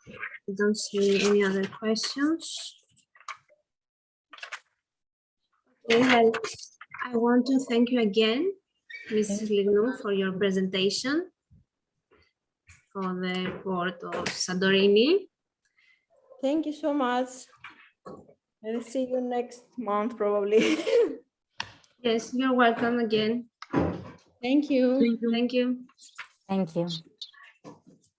I don't see any other questions. Okay, well, I want to thank you again, Mrs. Lignou, for your presentation for the port of Santorini. Thank you so much. I'll see you next month, probably. Yes, you're welcome again. Thank you. Thank you. Thank you.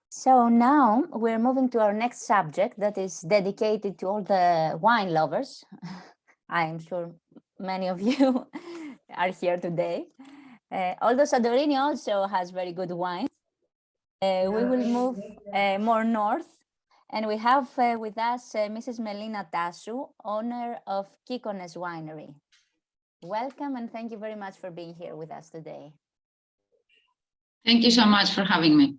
So now we're moving to our next subject that is dedicated to all the wine lovers. I'm sure many of you are here today. Although Santorini also has very good wine, we will move more north, and we have with us Mrs. Melina Tassou, owner of Kikones Winery. Welcome and thank you very much for being here with us today. Thank you so much for having me.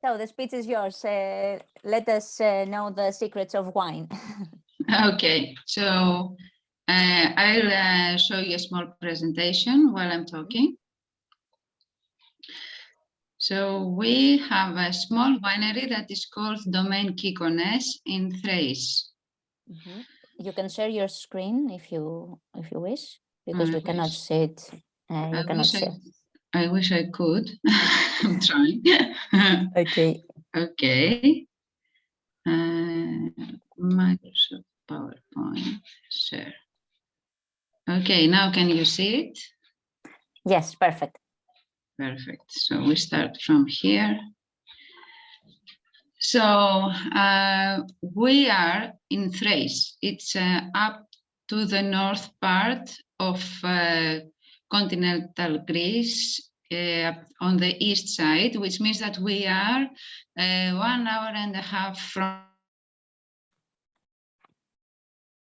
So the speech is yours. Let us know the secrets of wine. Okay, so I'll show you a small presentation while I'm talking. So we have a small winery that is called Domaine Kikones in Thrace. You can share your screen if you wish, because we cannot see it. You cannot share. I wish I could. I'm trying. Okay. Okay. Microsoft PowerPoint share. Okay, now can you see it? Yes, perfect. Perfect. So we start from here. So we are in Thrace. It's up to the north part of continental Greece on the east side, which means that we are 1.5 hours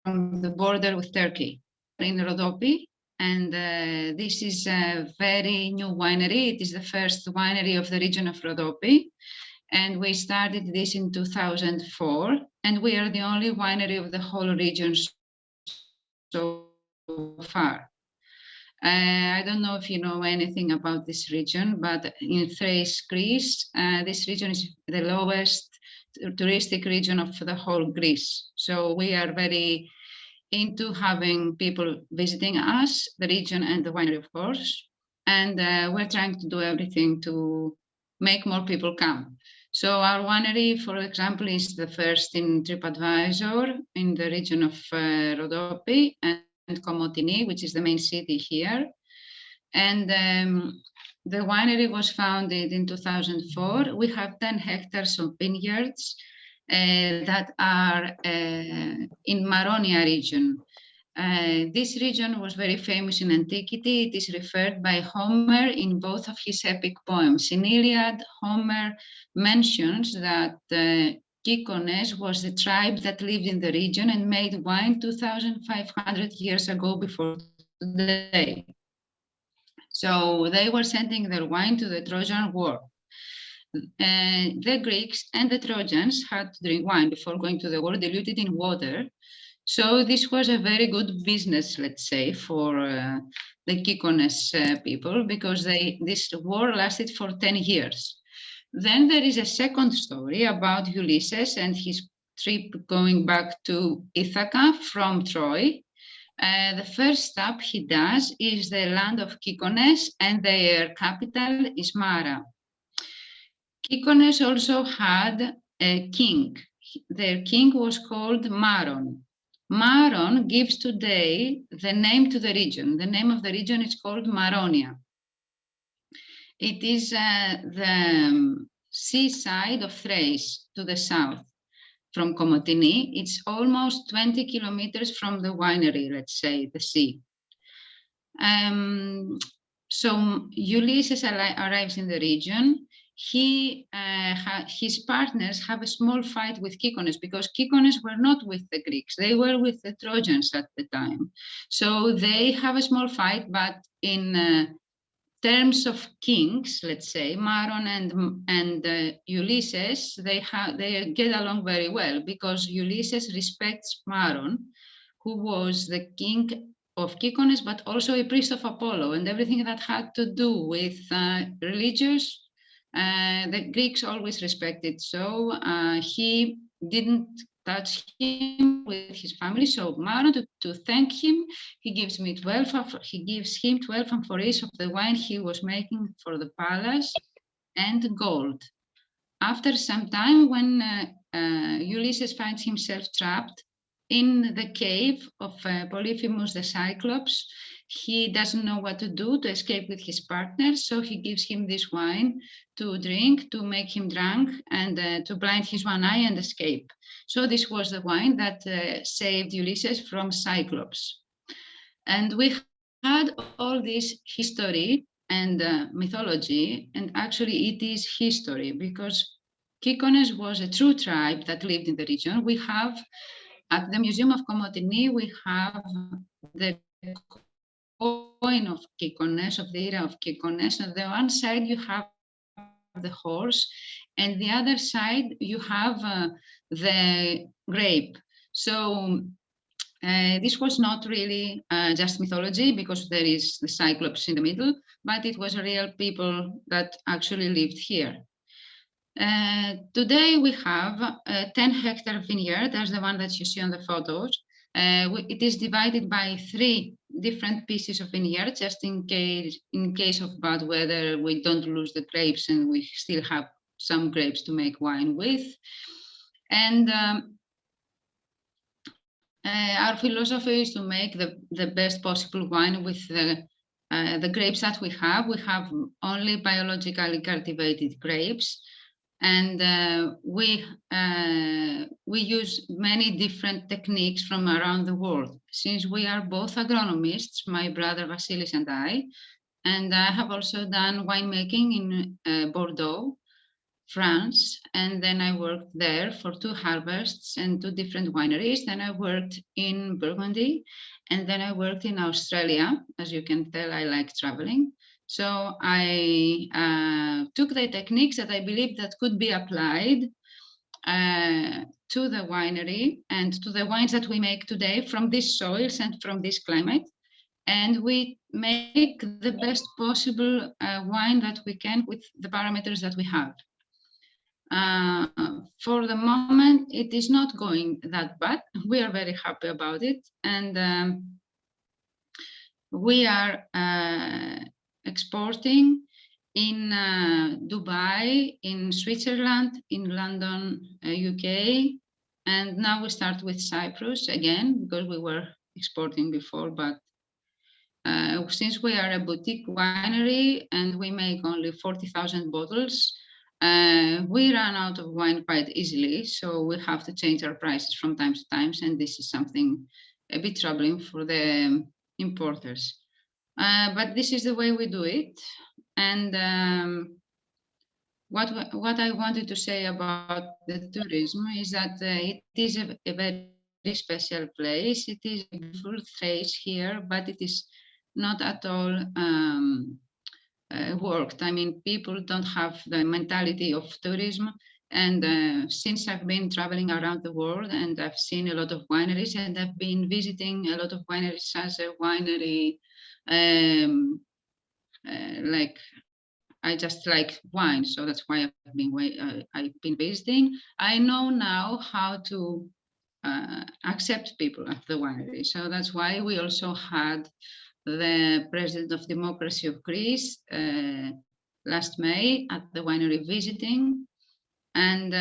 from the border with Turkey, in Rhodope. And this is a very new winery. It is the first winery of the region of Rhodope. And we started this in 2004. And we are the only winery of the whole region so far. I don't know if you know anything about this region, but in Thrace, Greece, this region is the lowest touristic region of the whole Greece. So we are very into having people visiting us, the region and the winery, of course. And we're trying to do everything to make more people come. So our winery, for example, is the first in TripAdvisor in the region of Rhodope and Komotini, which is the main city here. And the winery was founded in 2004. We have 10 hectares of vineyards that are in Maronia region. This region was very famous in antiquity. It is referred by Homer in both of his epic poems. In Iliad, Homer mentions that Kikones was the tribe that lived in the region and made wine 2,500 years ago before today. So they were sending their wine to the Trojan War. The Greeks and the Trojans had to drink wine before going to the war, diluted in water. So this was a very good business, let's say, for the Kikones people, because this war lasted for 10 years. Then there is a second story about Ulysses and his trip going back to Ithaca from Troy. The first stop he does is the land of Kikones, and their capital is Mara. Kikones also had a king. Their king was called Maron. Maron gives today the name to the region. The name of the region is called Maronia. It is the seaside of Thrace to the south from Komotini. It's almost 20 kilometers from the winery, let's say, the sea. So Ulysses arrives in the region. His partners have a small fight with Kikones, because Kikones were not with the Greeks, they were with the Trojans at the time. So they have a small fight, but in terms of kings, let's say, Maron and Ulysses, they get along very well, because Ulysses respects Maron, who was the king of Kikones, but also a priest of Apollo, and everything that had to do with religious, the Greeks always respected. So he didn't touch him with his family. So Maron, to thank him, he gives him 12 amphorae of the wine he was making for the palace and gold. After some time, when Ulysses finds himself trapped in the cave of Polyphemus the Cyclops, he doesn't know what to do to escape with his partner, so he gives him this wine to drink, to make him drunk, and to blind his one eye and escape. So this was the wine that saved Ulysses from Cyclops. And we had all this history and mythology, and actually it is history, because Kikones was a true tribe that lived in the region. We have, at the Museum of Komotini, we have the coin of Kikones, of the era of Kikones. On the one side, you have the horse, and the other side, you have the grape. So this was not really just mythology, because there is the Cyclops in the middle, but it was real people that actually lived here. Today we have a 10-hectare vineyard. That's the one that you see on the photos. It is divided by 3 different pieces of vineyard, just in case of bad weather, we don't lose the grapes and we still have some grapes to make wine with. And our philosophy is to make the best possible wine with the grapes that we have. We have only biologically cultivated grapes. And we use many different techniques from around the world. Since we are both agronomists, my brother Vasilis and I have also done winemaking in Bordeaux, France, and then I worked there for 2 harvests and 2 different wineries. Then I worked in Burgundy, and then I worked in Australia. As you can tell, I like traveling. So I took the techniques that I believe that could be applied to the winery and to the wines that we make today from these soils and from this climate. And we make the best possible wine that we can with the parameters that we have. For the moment, it is not going that bad. We are very happy about it. And we are exporting in Dubai, in Switzerland, in London, UK, and now we start with Cyprus again, because we were exporting before, but since we are a boutique winery and we make only 40,000 bottles, we run out of wine quite easily, so we have to change our prices from time to time, and this is something a bit troubling for the importers. But this is the way we do it. And what I wanted to say about the tourism is that it is a very special place. It is a beautiful Thrace here, but it is not at all worked. I mean, people don't have the mentality of tourism. And since I've been traveling around the world and I've seen a lot of wineries, and I've been visiting a lot of wineries as a winery, like I just like wine, so that's why I've been visiting. I know now how to accept people at the winery. So that's why we also had the President of Democracy of Greece last May at the winery visiting. And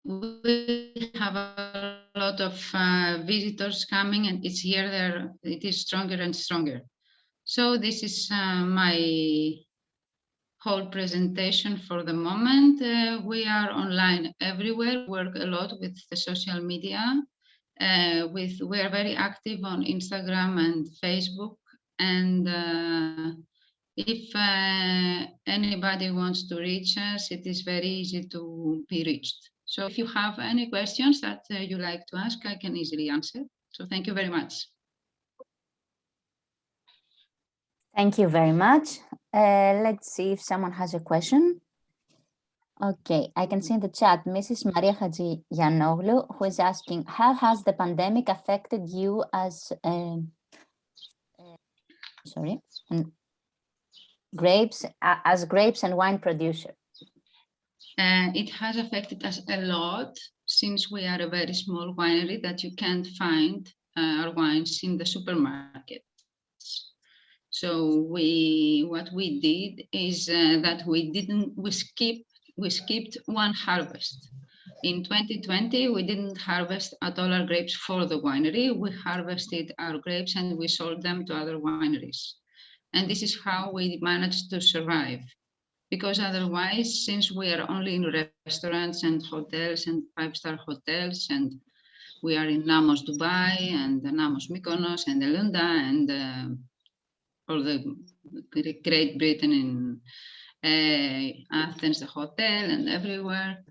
we have a lot of visitors coming, and each year it is stronger and stronger. So this is my whole presentation for the moment. We are online everywhere, work a lot with the social media. We are very active on Instagram and Facebook. And if anybody wants to reach us, it is very easy to be reached. So if you have any questions that you like to ask, I can easily answer. So thank you very much. Thank you very much. Let's see if someone has a question. Okay, I can see in the chat, Mrs. Maria Hadji Yanoglu, who is asking, how has the pandemic affected you as grapes and wine producer? It has affected us a lot, since we are a very small winery that you can't find our wines in the supermarket. So what we did is that we skipped one harvest. In 2020, we didn't harvest at all our grapes for the winery. We harvested our grapes and we sold them to other wineries. And this is how we managed to survive. Because otherwise, since we are only in restaurants and hotels and five-star hotels, and we are in Namos, Dubai, and Namos, Mykonos, and Elunda, and all the Great Britain, in Athens, the hotel, and everywhere.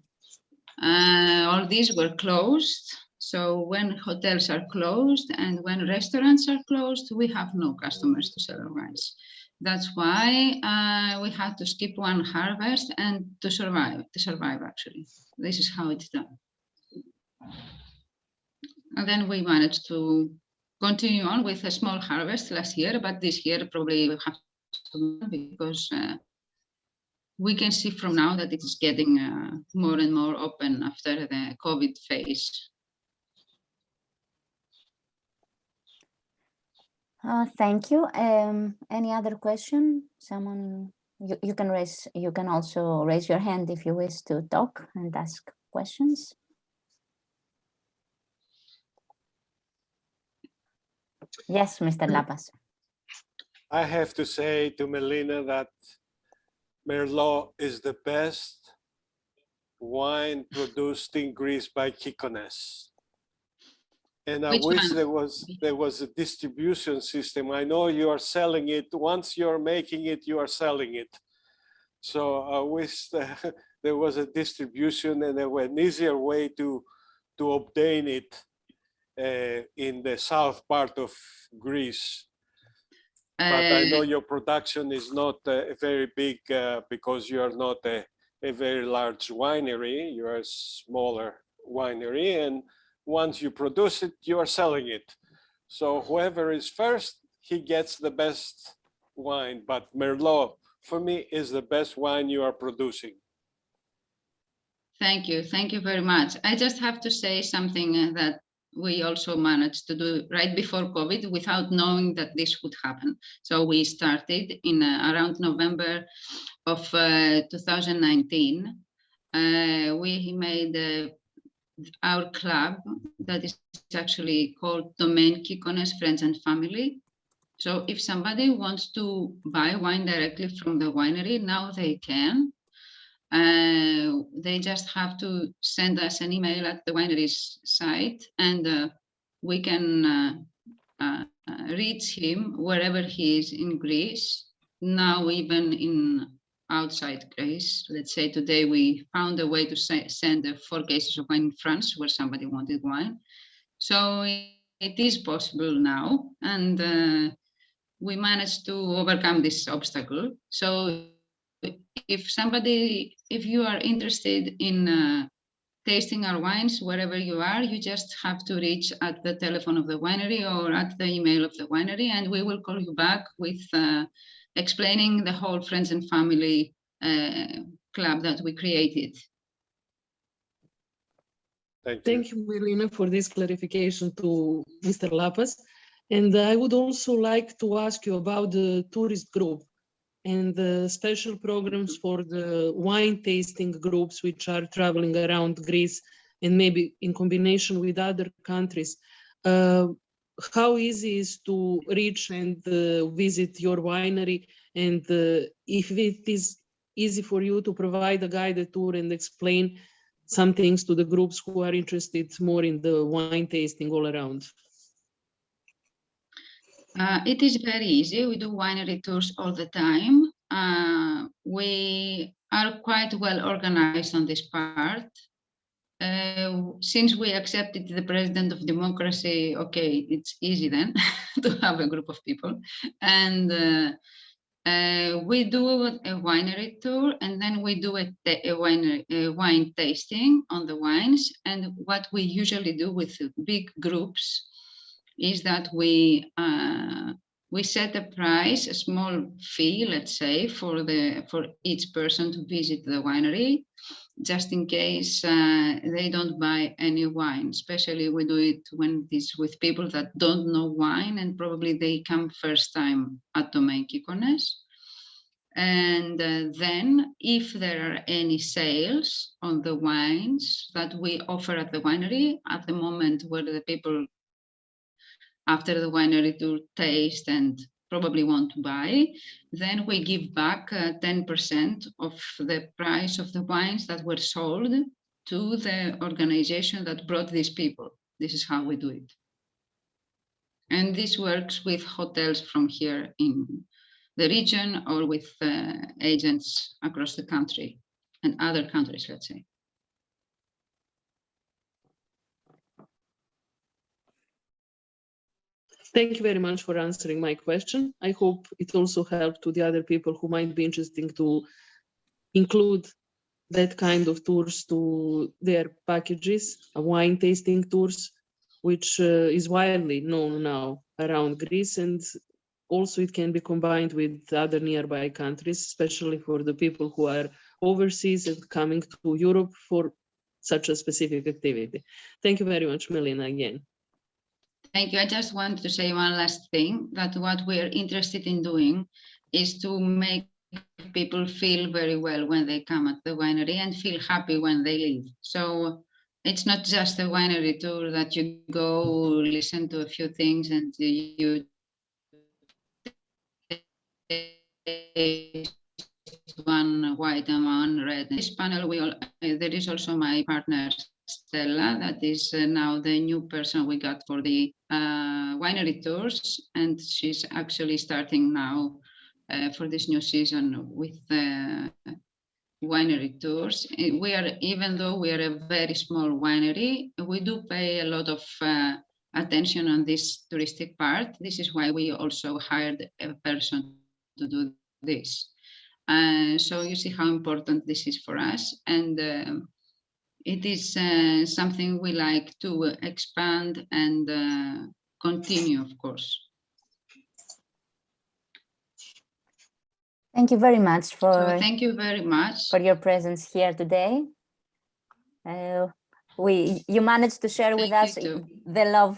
All these were closed. So when hotels are closed and when restaurants are closed, we have no customers to sell our wines. That's why we had to skip one harvest and to survive actually. This is how it's done. And then we managed to continue on with a small harvest last year, but this year probably we have to, because we can see from now that it is getting more and more open after the COVID phase. Thank you. Any other question? Someone, you can also raise your hand if you wish to talk and ask questions. Yes, Mr. Lapas. I have to say to Melina that Merlot is the best wine produced in Greece by Kikones. And I wish there was a distribution system. I know you are selling it. Once you're making it, you are selling it. So I wish there was a distribution and an easier way to obtain it in the south part of Greece. But I know your production is not very big because you are not a very large winery. You are a smaller winery, and once you produce it, you are selling it. So whoever is first, he gets the best wine. But Merlot, for me, is the best wine you are producing. Thank you very much. I just have to say something that we also managed to do right before COVID without knowing that this would happen. So we started in around November of 2019. We made our club that is actually called Domain Kikones Friends and Family. So if somebody wants to buy wine directly from the winery, now they can. They just have to send us an email at the winery's site, and we can reach him wherever he is in Greece. Now, even in outside Greece, let's say today we found a way to send 4 cases of wine in France where somebody wanted wine. So it is possible now, and we managed to overcome this obstacle. So if you are interested in tasting our wines wherever you are, you just have to reach at the telephone of the winery or at the email of the winery, and we will call you back with explaining the whole friends and family club that we created. Thank you, Melina, for this clarification to Mr. Lapas. And I would also like to ask you about the tourist group and the special programs for the wine tasting groups which are traveling around Greece and maybe in combination with other countries. How easy is to reach and visit your winery, and if it is easy for you to provide a guided tour and explain some things to the groups who are interested more in the wine tasting all around? It is very easy. We do winery tours all the time. We are quite well organized on this part. Since we accepted the president of democracy, okay, it's easy then to have a group of people. And we do a winery tour, and then we do a wine tasting on the wines. And what we usually do with big groups is that we set a price, a small fee, let's say, for each person to visit the winery, just in case they don't buy any wine. Especially we do it when it's with people that don't know wine and probably they come first time at domain Kikones. And then if there are any sales on the wines that we offer at the winery, at the moment where the people after the winery tour taste and probably want to buy, then we give back 10% of the price of the wines that were sold to the organization that brought these people. This is how we do it. And this works with hotels from here in the region or with agents across the country and other countries, let's say. Thank you very much for answering my question. I hope it also helped to the other people who might be interested to include that kind of tours to their packages, wine tasting tours, which is widely known now around Greece, and also it can be combined with other nearby countries, especially for the people who are overseas and coming to Europe for such a specific activity. Thank you very much, Melina, again. Thank you. I just wanted to say one last thing, that what we are interested in doing is to make people feel very well when they come at the winery and feel happy when they leave. So it's not just a winery tour that you go listen to a few things and you one white and one red. In this panel, there is also my partner Stella, that is now the new person we got for the winery tours, and she's actually starting now for this new season with winery tours. Even though we are a very small winery, we do pay a lot of attention on this touristic part. This is why we also hired a person to do this. So you see how important this is for us, and it is something we like to expand and continue, of course. Thank you very much thank you very much for your presence here today. You managed to share with us the love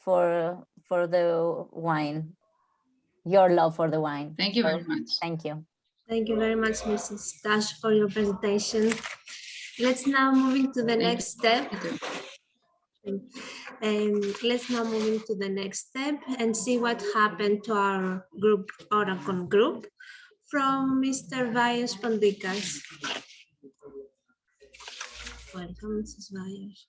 for the wine, your love for the wine. Thank you very much. Thank you. Thank you very much, Mrs. Tassou, for your presentation. Let's now move into the next step. Let's now move into the next step and see what happened to our group, Oracle group, from Mr. Vayos Pandikas. Welcome, Mrs. Vayos.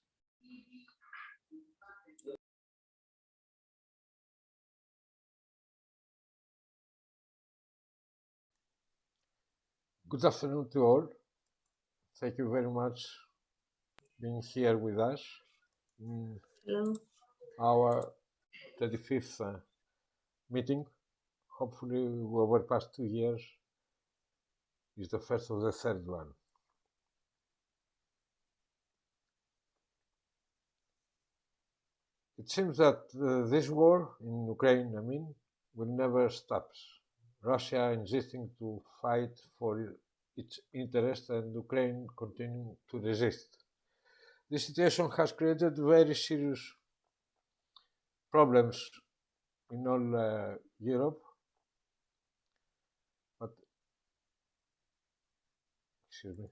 Good afternoon to all. Thank you very much for being here with us in Hello. our 25th meeting. Hopefully, over the past 2 years is the first of the third one. It seems that this war in Ukraine, will never stop. Russia insisting to fight for its interest and Ukraine continuing to resist. This situation has created very serious problems in all Europe, but excuse me.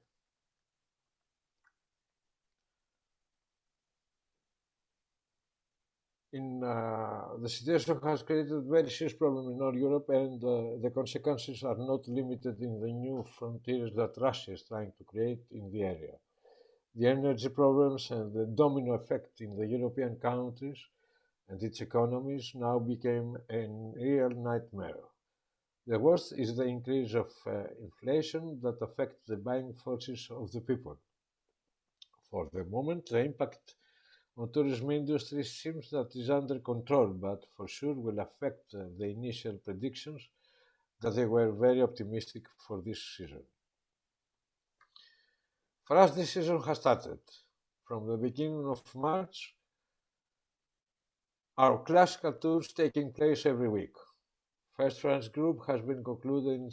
The situation has created very serious problem in all Europe, and the consequences are not limited in the new frontiers that Russia is trying to create in the area. The energy problems and the domino effect in the European countries and its economies now became a real nightmare. The worst is the increase of inflation that affects the buying forces of the people. For the moment, the impact on tourism industry seems that is under control, but for sure will affect the initial predictions that they were very optimistic for this season. For us, this season has started. From the beginning of March, our classical tours taking place every week. First French group has been concluding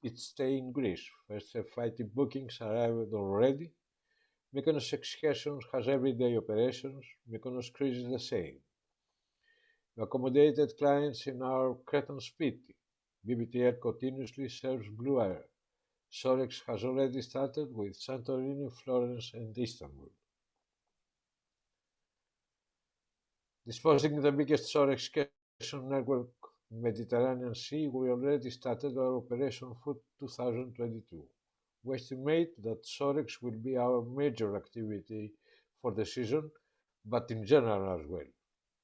its stay in Greece. First FIT bookings arrived already. Mykonos Excursions has everyday operations. Mykonos Cruise is the same. We accommodated clients in our Cretan Spiti. BBTR continuously serves Blue Air. Sorex has already started with Santorini, Florence and Istanbul. Disposing the biggest Sorex excursion network in Mediterranean Sea, we already started our operation for 2022. We estimate that Sorex will be our major activity for the season, but in general as well.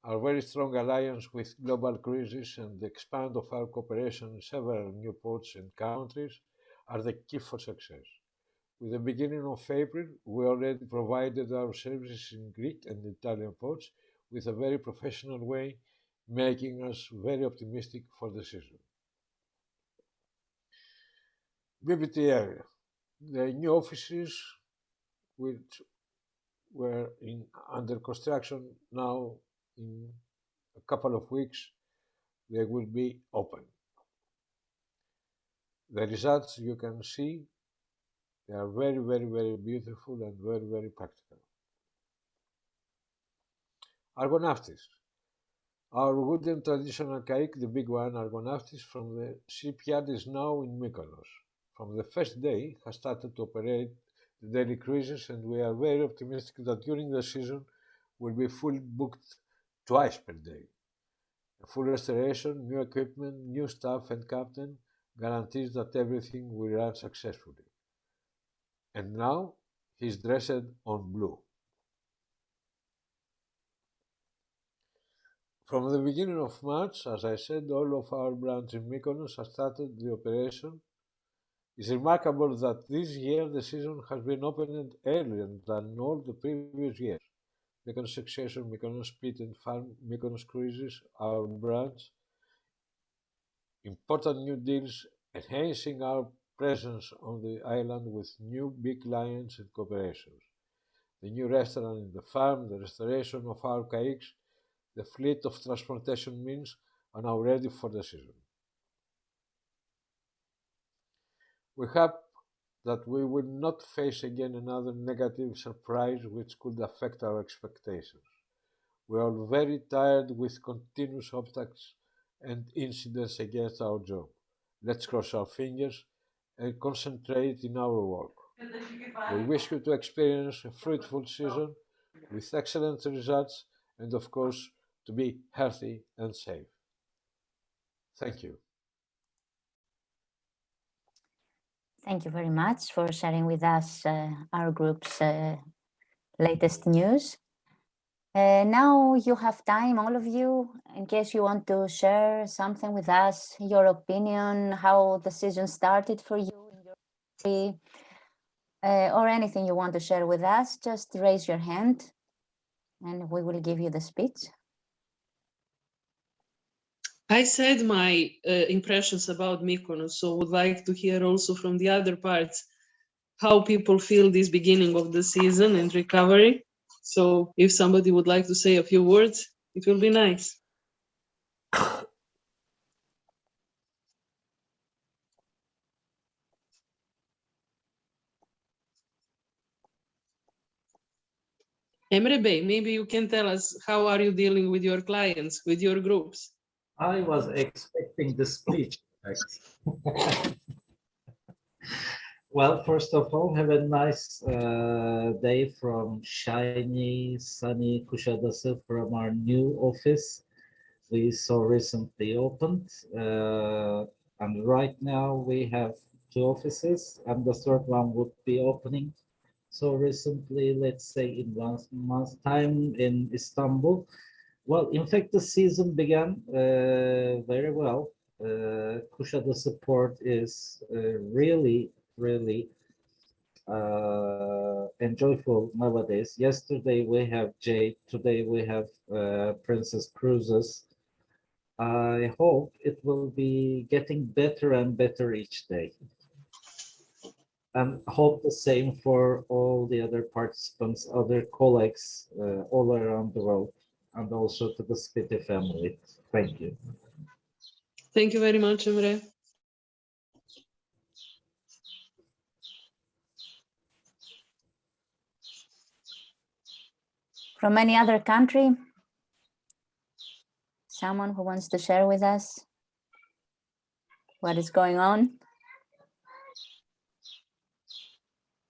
Our very strong alliance with Global Cruises and the expand of our cooperation in several new ports and countries are the key for success. With the beginning of April, we already provided our services in Greek and Italian ports with a very professional way, making us very optimistic for the season. BBT area. The new offices, which were under construction now, in a couple of weeks, they will be open. The results you can see, they are very, very, very beautiful and very, very practical. Argonautis. Our wooden traditional kayak, the big one, Argonautis, from the shipyard is now in Mykonos. From the first day, has started to operate the daily cruises, and we are very optimistic that during the season will be fully booked twice per day. A full restoration, new equipment, new staff and captain guarantees that everything will run successfully. And now he's dressed on blue. From the beginning of March, as I said, all of our branches in Mykonos have started the operation. It's remarkable that this year the season has been opened earlier than all the previous years. Mykonos Succession, Mykonos Spiti and Farm, Mykonos Cruises, our branch, important new deals, enhancing our presence on the island with new big clients and cooperations. The new restaurant in the farm, the restoration of our kayaks, the fleet of transportation means are now ready for the season. We hope that we will not face again another negative surprise which could affect our expectations. We are very tired with continuous obstacles and incidents against our job. Let's cross our fingers and concentrate in our work. We wish you to experience a fruitful season with excellent results and of course, to be healthy and safe. Thank you. Thank you very much for sharing with us our group's latest news. Now you have time, all of you, in case you want to share something with us, your opinion, how the season started for you in your country, or anything you want to share with us, just raise your hand and we will give you the speech. I said my impressions about Mykonos, so would like to hear also from the other parts how people feel this beginning of the season and recovery. So if somebody would like to say a few words, it will be nice. Emre Bey, maybe you can tell us how are you dealing with your clients, with your groups? I was expecting the speech. Well, first of all, have a nice day from shiny, sunny Kuşadası from our new office we so recently opened. And right now we have 2 offices and the third one would be opening so recently, let's say in 1 month's time in Istanbul. Well, in fact, the season began very well. Kuşadası port is really enjoyable nowadays. Yesterday we have Jade, today we have Princess Cruises. I hope it will be getting better and better each day. And hope the same for all the other participants, other colleagues all around the world, and also to the Spiti family. Thank you. Thank you very much, Emre. From any other country? Someone who wants to share with us what is going on?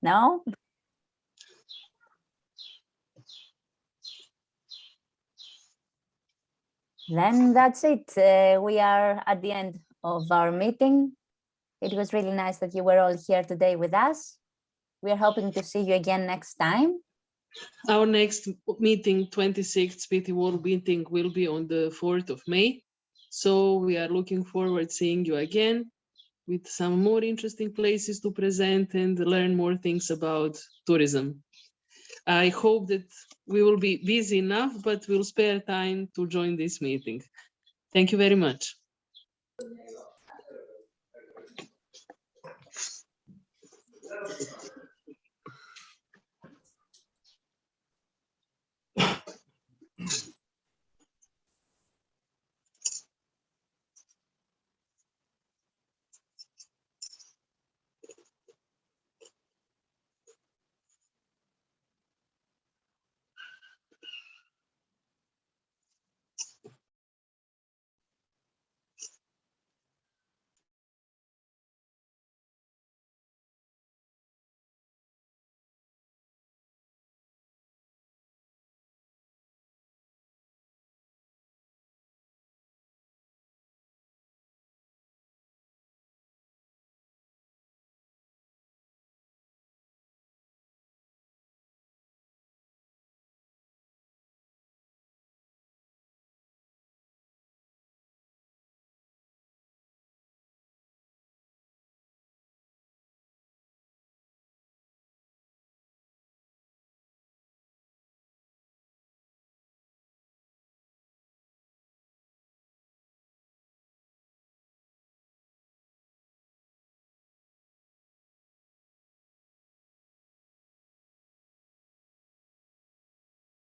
No? Then that's it. We are at the end of our meeting. It was really nice that you were all here today with us. We are hoping to see you again next time. Our next meeting, 26th Spiti World Meeting, will be on the 4th of May. So we are looking forward to seeing you again with some more interesting places to present and learn more things about tourism. I hope that we will be busy enough, but we'll spare time to join this meeting. Thank you very much.